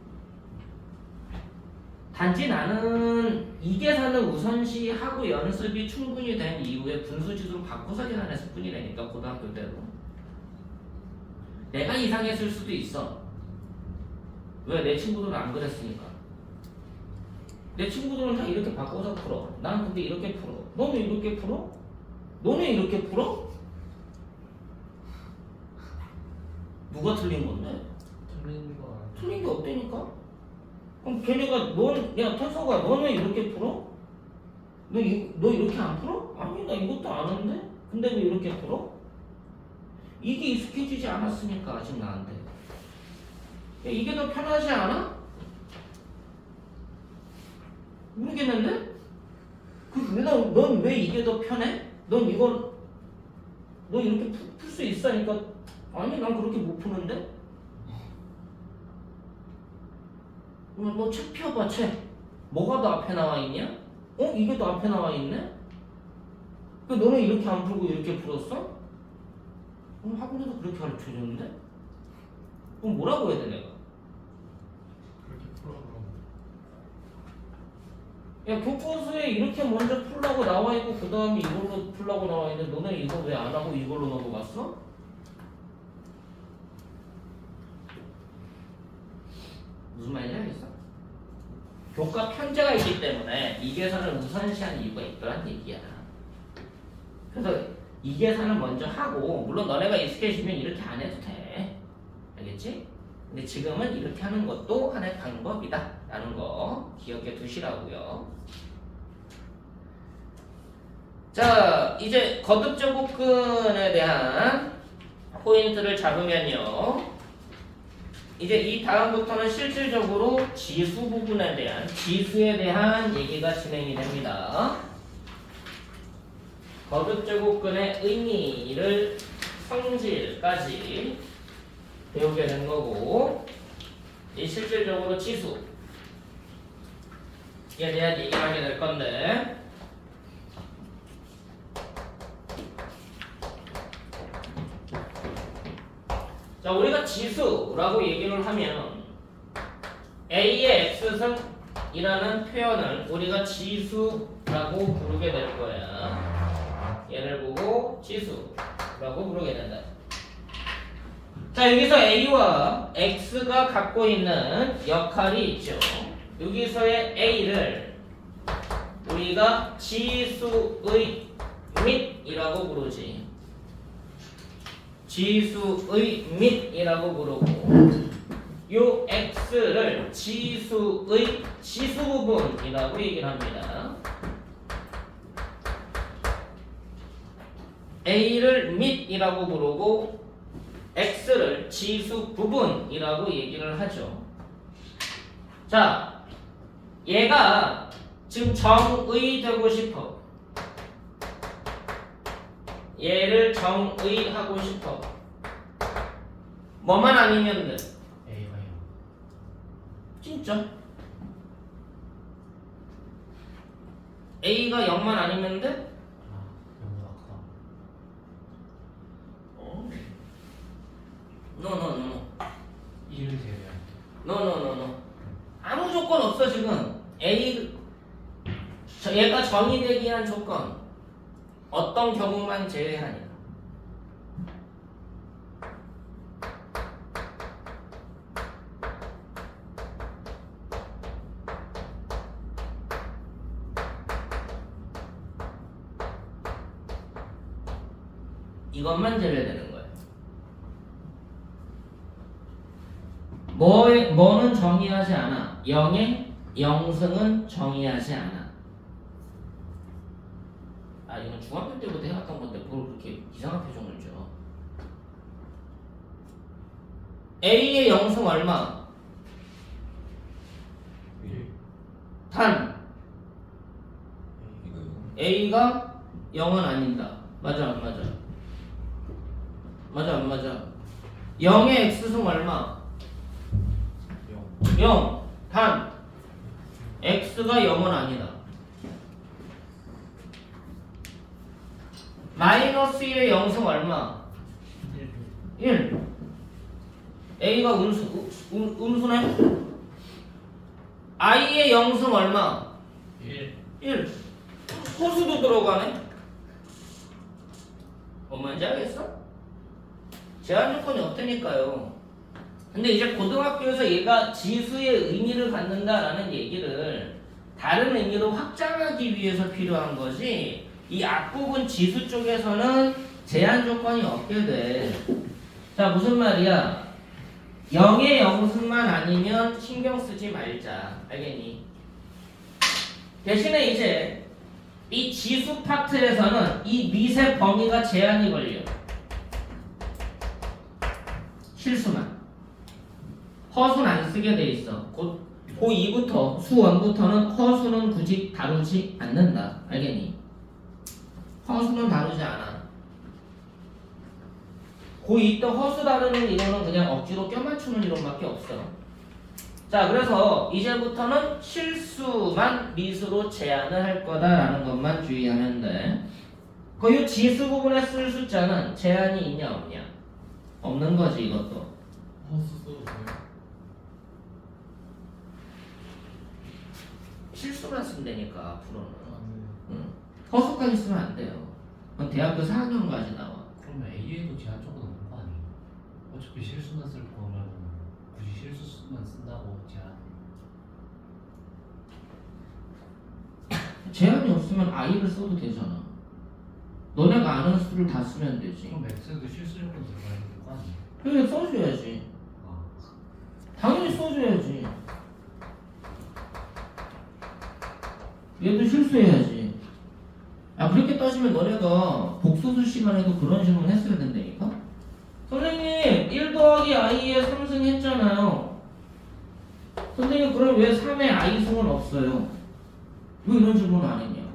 단지 나는 이 계산을 우선시하고 연습이 충분히 된 이후에 분수지수로 바꿔서 계산했을 뿐이라니까. 고등학교 때로 내가 이상했을 수도 있어. 왜? 내 친구들은 안 그랬으니까. 내 친구들은 다 이렇게 바꿔서 풀어. 나는 근데 이렇게 풀어. 너는 이렇게 풀어? 너는 이렇게 풀어? 누가 틀린 건데? 틀린 거 아니야? 틀린 게 없다니까? 그럼 걔네가 야 태서가 너는 이렇게 풀어? 너 이렇게 안 풀어? 아니 나 이것도 아는데? 근데 왜 이렇게 풀어? 이게 익숙해지지 않았으니까 아직 나한테. 야, 이게 더 편하지 않아? 모르겠는데? 넌 왜 이게 더 편해? 너 이렇게 풀 수 있으니까. 아니 난 그렇게 못 푸는데? 너 책 펴봐. 책 뭐가 더 앞에 나와 있냐? 이게 더 앞에 나와 있네? 너는 이렇게 안 풀고 이렇게 풀었어? 학원에서 그렇게 가르쳐줬는데? 그럼 뭐라고 해야 돼 내가? 그렇게 풀어 그럼. 야 교과서에 이렇게 먼저 풀라고 나와 있고 그 다음에 이걸로 풀라고 나와 있는데 너네 이거 왜 안 하고 이걸로 넘어갔어? 무슨 말인지 알겠어? 교과 편제가 있기 때문에 이 계산을 우선시하는 이유가 있더란 얘기야. 그래서 이 계산을 먼저 하고, 물론 너네가 익숙해지면 이렇게 안 해도 돼. 알겠지? 근데 지금은 이렇게 하는 것도 하나의 방법이다 라는 거 기억해 두시라고요. 자, 이제 거듭제곱근에 대한 포인트를 잡으면요, 이제 이 다음부터는 실질적으로 지수 부분에 대한, 지수에 대한 얘기가 진행이 됩니다. 거듭제곱근의 의미를 성질까지 배우게 된 거고, 이 실질적으로 지수에 대한 얘기를 하게 될 건데, 자, 우리가 지수라고 얘기를 하면 A의 X승이라는 표현을 우리가 지수라고 부르게 될 거야. 얘를 보고 지수라고 부르게 된다. 자, 여기서 A와 X가 갖고 있는 역할이 있죠. 여기서의 A를 우리가 지수의 밋이라고 부르지. 지수의 밋이라고 부르고, 요 x를 지수의 지수 부분이라고 얘기를 합니다. a를 밋이라고 부르고 x를 지수 부분이라고 얘기를 하죠. 자, 얘가 지금 정의 되고 싶어. 얘를 정의하고 싶어. 뭐만 아니면 돼. A가 0. 진짜 A가 0만 아니면 돼? 아, 0보다 크다. 노노노노 1을 제외할 때. 노노노노 아무 조건 없어 지금. 얘가 정의되기 위한 조건 어떤 경우만 제외하냐. 이것만 제외되는 거예요. 뭐는 정의하지 않아. 0의 영승은 정의하지 않아. 아 이건 중학교 때부터 해왔던 건데 뭘 그렇게 이상한 표정을 줘. A의 영승 얼마? 1 단 A가 0은 아닌다. 맞아 안 맞아? 맞아 안 맞아? 0의 x승 얼마? 0. 단 x가 0은 아니다. 마이너스 1의 영승 얼마? 1. A가 음수네? I의 영승 얼마? 1. 호수도 들어가네? 뭔 말인지 알겠어? 제한 조건이 없다니까요. 근데 이제 고등학교에서 얘가 지수의 의미를 갖는다라는 얘기를 다른 의미로 확장하기 위해서 필요한 것이 이 앞부분 지수 쪽에서는 제한 조건이 없게 돼. 자, 무슨 말이야? 0의 영승만 아니면 신경 쓰지 말자. 알겠니? 대신에 이제 이 지수 파트에서는 이 밑의 범위가 제한이 걸려. 실수만. 허수는 안 쓰게 돼 있어. 고2부터 수1부터는 허수는 굳이 다루지 않는다. 알겠니? 허수는 다루지 않아. 고2 때 허수 다루는 이론은 그냥 억지로 껴맞추는 이론밖에 없어. 자, 그래서 이제부터는 실수만 미수로 제한을 할 거다라는 것만 주의하면 돼. 이 지수 부분에 쓸 숫자는 제한이 있냐 없냐? 없는 거지 이것도. 허수 써도 돼요? 실수만 쓰면 되니까 앞으로는. 아, 네. 응. 허수까지 쓰면 안 돼요. 그건 대학교 4학년까지 나와. 그러면 A에도 제한 조건 없는 거 아니에요? 어차피 실수만 쓸 거면 굳이 실수만 쓴다고 제한. 제한이 없으면 I를 써도 되잖아. 너네가 아는 수를 다 쓰면 되지. 그럼 X에도 실수 조건 들어가야 되는 거 아니에요? 그래 써줘야지. 아, 당연히 써줘야지. 얘도 실수해야지. 아 그렇게 따지면 너네가 복소수 시간 에도 그런 질문 했어야 된다니까? 선생님 1 더하기 i에 3승 했잖아요. 선생님 그럼 왜 3에 i승은 없어요? 왜 이런 질문 안 했냐고.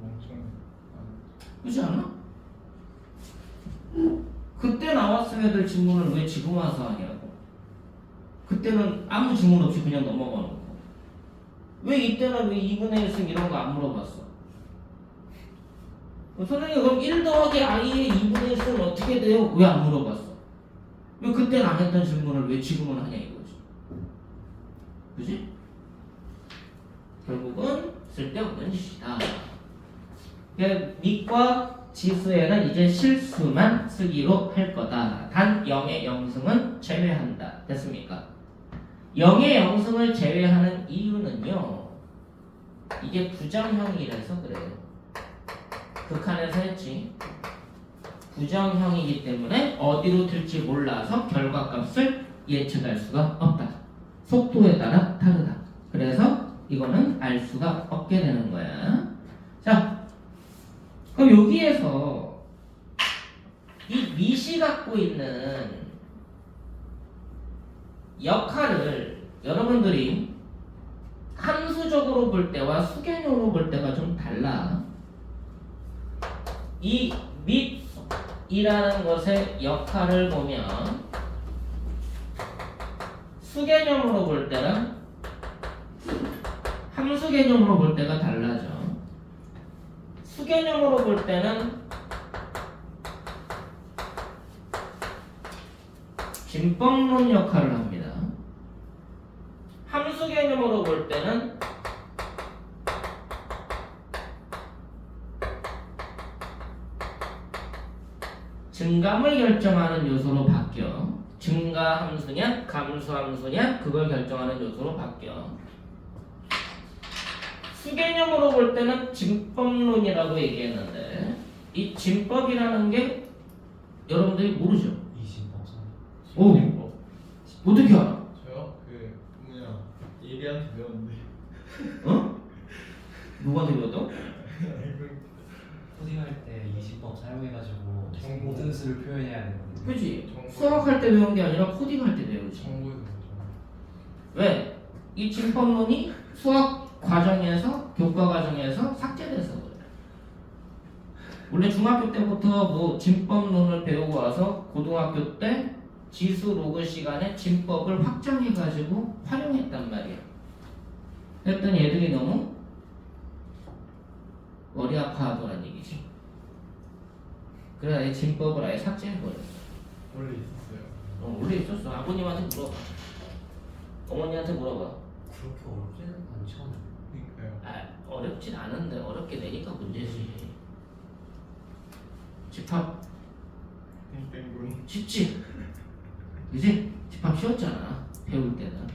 멍청. 그렇지 않아? 그때 나왔어야 될 질문을 왜 지금 와서 하냐고. 그때는 아무 질문 없이 그냥 넘어가 놓고. 왜 이때는 왜 2분의 1승 이런 거 안 물어봤어? 선생님 그럼 1 더하기 i의 2분의 1승은 어떻게 돼요? 왜 안 물어봤어? 왜 그때는 안 했던 질문을 왜 지금은 하냐 이거지. 그지? 결국은 쓸데없는 짓이다. 밑과 지수에는 이제 실수만 쓰기로 할 거다. 단 0의 영승은 제외한다. 됐습니까? 0의 영승을 제외하는 이유는요. 이게 부정형이라서 그래요. 극한에서 했지. 부정형이기 때문에 어디로 튈지 몰라서 결과값을 예측할 수가 없다. 속도에 따라 다르다. 그래서 이거는 알 수가 없게 되는 거야. 자, 그럼 여기에서 이 밑이 갖고 있는 역할을 여러분들이 함수적으로 볼 때와 수개념으로 볼 때가 좀 달라. 이 밑이라는 것의 역할을 보면 수개념으로 볼 때랑 함수 개념으로 볼 때가 달라져. 수개념으로 볼 때는 진법론 역할을 합니다. 함수 개념으로 볼 때는 증감을 결정하는 요소로 바뀌어. 증가 함수냐, 감수 함수냐, 그걸 결정하는 요소로 바뀌어. 수개념으로 볼 때는 진법론이라고 얘기했는데 이 진법이라는 게 여러분들이 모르죠? 이신법선. 오. 어떻게 알아? 저요? 그 뭐냐 예리한테 배웠는데. 어? 누구한테 배웠다고? 코딩할 때 이신법 사용해가지고 정보. 모든 수를 표현해야 되거든요. 그치? 정보. 수학할 때 배운 게 아니라 코딩할 때 배우지. 정보에서 배웠죠. 왜? 이 진법론이 수학 과정에서 교과 과정에서 삭제돼서 그래. 원래 중학교 때부터 뭐 진법론을 배우고 와서 고등학교 때 지수 로그 시간에 진법을 확장해가지고 활용했단 말이야. 그랬더니 애들이 너무 머리 아파하더란 얘기지. 그래서 아예 진법을 아예 삭제해버렸어. 원래 있었어요. 원래 있었어. 아버님한테 물어봐. 어머니한테 물어봐. 그렇게 어렵지는 않죠. 그러니까요. 아, 어렵진 않은데 어렵게 내니까 문제지. 집합 땡땡군. 쉽지? 그지? 집합 쉬웠잖아. 배울 때는.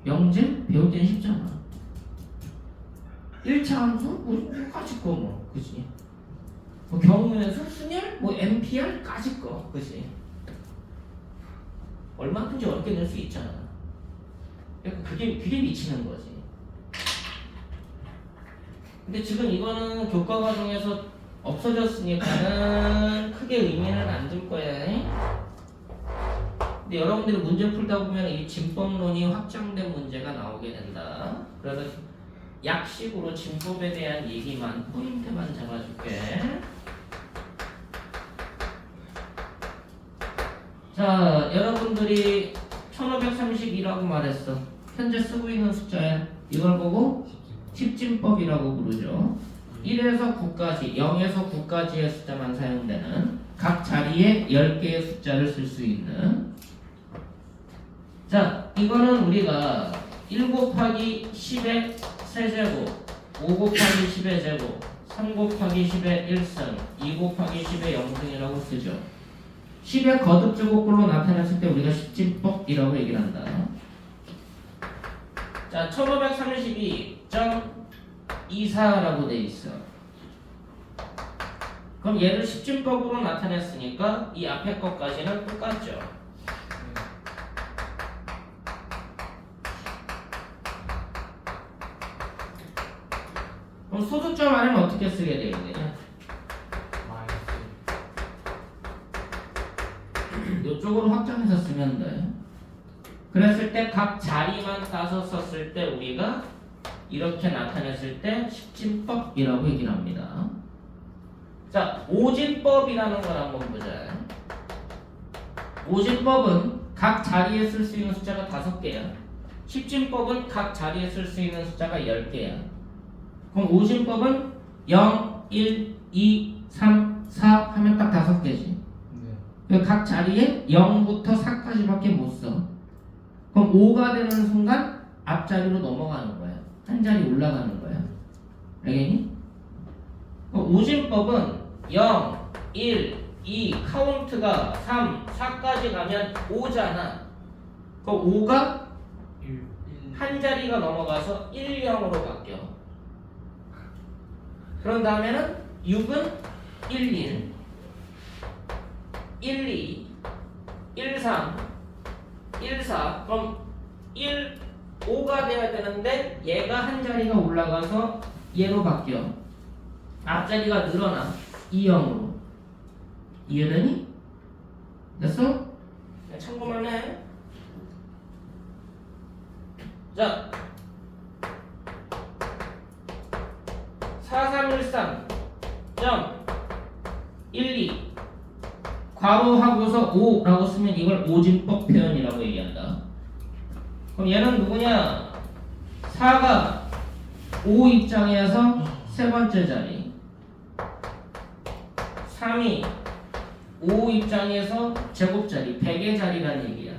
명제? 배울 때는 쉽잖아. 1차 함수? 뭐 까짓 거 뭐. 그지? 뭐 경우에서 순열? 뭐 MPR? 까짓 거. 그지? 얼마든지 어렵게 낼 수 있잖아. 그러니까 그게 미치는 거지. 근데 지금 이거는 교과 과정에서 없어졌으니까는 크게 의미는 안 둘 거야. 근데 여러분들이 문제 풀다 보면 이 진법론이 확장된 문제가 나오게 된다. 그래서 약식으로 진법에 대한 얘기만 포인트만 잡아줄게. 자, 여러분들이 1532라고 말했어. 현재 쓰고 있는 숫자야. 이걸 보고 십진법이라고 부르죠. 1에서 9까지, 0에서 9까지의 숫자만 사용되는 각 자리에 10개의 숫자를 쓸 수 있는. 자, 이거는 우리가 1 곱하기 10의 세제곱, 5 곱하기 10의 제곱, 3 곱하기 10의 1승, 2 곱하기 10의 0승이라고 쓰죠. 10의 거듭 제곱꼴로 나타났을 때 우리가 십진법이라고 얘기를 한다. 자, 1532.24라고 돼 있어. 그럼 얘를 십진법으로 나타냈으니까 이 앞에 것까지는 똑같죠. 그럼 소수점 안에는 어떻게 쓰게 되어 있느냐? 이쪽으로 확장해서 쓰면 돼. 그랬을 때 각 자리만 따서 썼을 때 우리가 이렇게 나타냈을 때 십진법이라고 얘기를 합니다. 자, 오진법이라는 걸 한번 보자. 오진법은 각 자리에 쓸 수 있는 숫자가 5개야. 십진법은 각 자리에 쓸 수 있는 숫자가 10개야. 그럼 오진법은 0, 1, 2, 3, 4 하면 딱 5개지. 각 자리에 0부터 4까지밖에 못 써. 그럼 5가 되는 순간 앞자리로 넘어가는 거야. 한 자리 올라가는 거야. 알겠니? 오진법은 0, 1, 2 카운트가 3, 4까지 가면 5잖아. 그럼 5가 한 자리가 넘어가서 1, 0으로 바뀌어. 그런 다음에는 6은 1, 1, 1, 2, 1, 3, 1, 4. 그럼 1, 5가 돼야 되는데 얘가 한 자리가 올라가서 얘로 바뀌어. 앞자리가 늘어나. 2, 0으로. 이해되니? 됐어? 참고만 해. 자, 4313.12 괄호하고서 5라고 쓰면 이걸 오진법 표현이라고 얘기한다. 그럼 얘는 누구냐? 4가 5 입장에서 세 번째 자리, 3이 5 입장에서 제곱자리, 100의 자리라는 얘기야.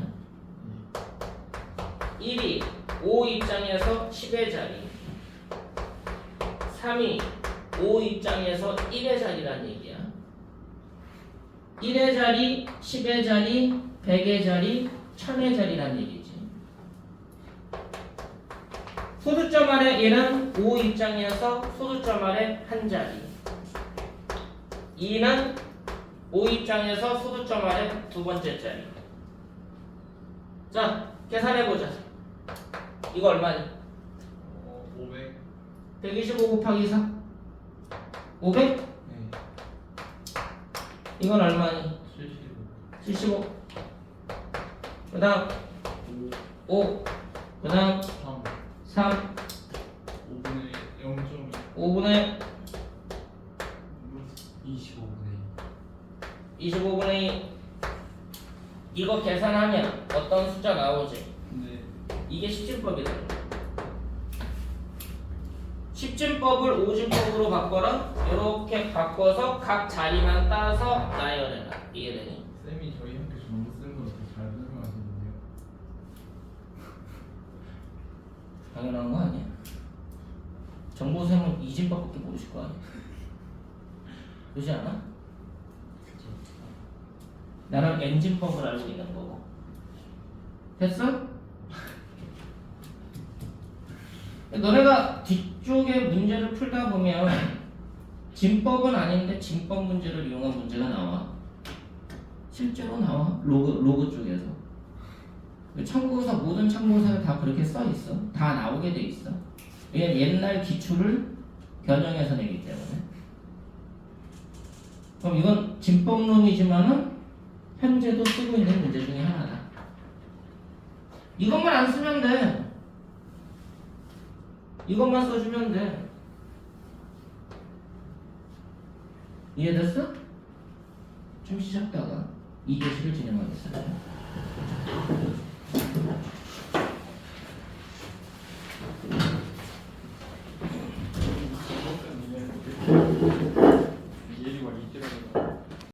1이 5 입장에서 10의 자리, 3이 5 입장에서 1의 자리라는 얘기야. 1의 자리, 10의 자리, 100의 자리, 1000의 자리라는 얘기지. 소수점 아래 얘는 5 입장에서 소수점 아래 한 자리. 2는 O 입장에서 소수점 아래 두 번째 자리. 자, 계산해보자. 이거 얼마니? 500. 125 곱하기 4 500? 네. 이건 얼마니? 75. 75. 그 다음 5. 그 다음 3. 3. 5분의 0.2. 5분의 25분의 25분의 2. 이거 계산하면 어떤 숫자 나오지? 근데 이게 십진법이다. 십진법을 오진법으로 바꿔라. 이렇게 바꿔서 각 자리만 따서 나열해라. 이해되니? 쌤이 저희 학교 정보 쓰는 걸 되게 잘 설명하시는데요. 당연한 거 아니야? 정보쌤은 이진법밖에 모르실 거 아니야? 그렇지 않아? 그죠. 나는 엔진법을 알고 있는 거고. 됐어? 너네가 뒤쪽에 문제를 풀다 보면 진법은 아닌데 진법 문제를 이용한 문제가 나와. 실제로 나와. 로그 쪽에서. 참고서 모든 참고서에 다 그렇게 써 있어. 다 나오게 돼 있어. 왜냐면 옛날 기출을 변형해서 내기 때문에. 그럼 이건 진법론이지만은 현재도 쓰고 있는 문제 중에 하나다. 이것만 안 쓰면 돼. 이것만 써주면 돼. 이해됐어? 좀 쉬셨다가 2교시를 진행하겠습니다.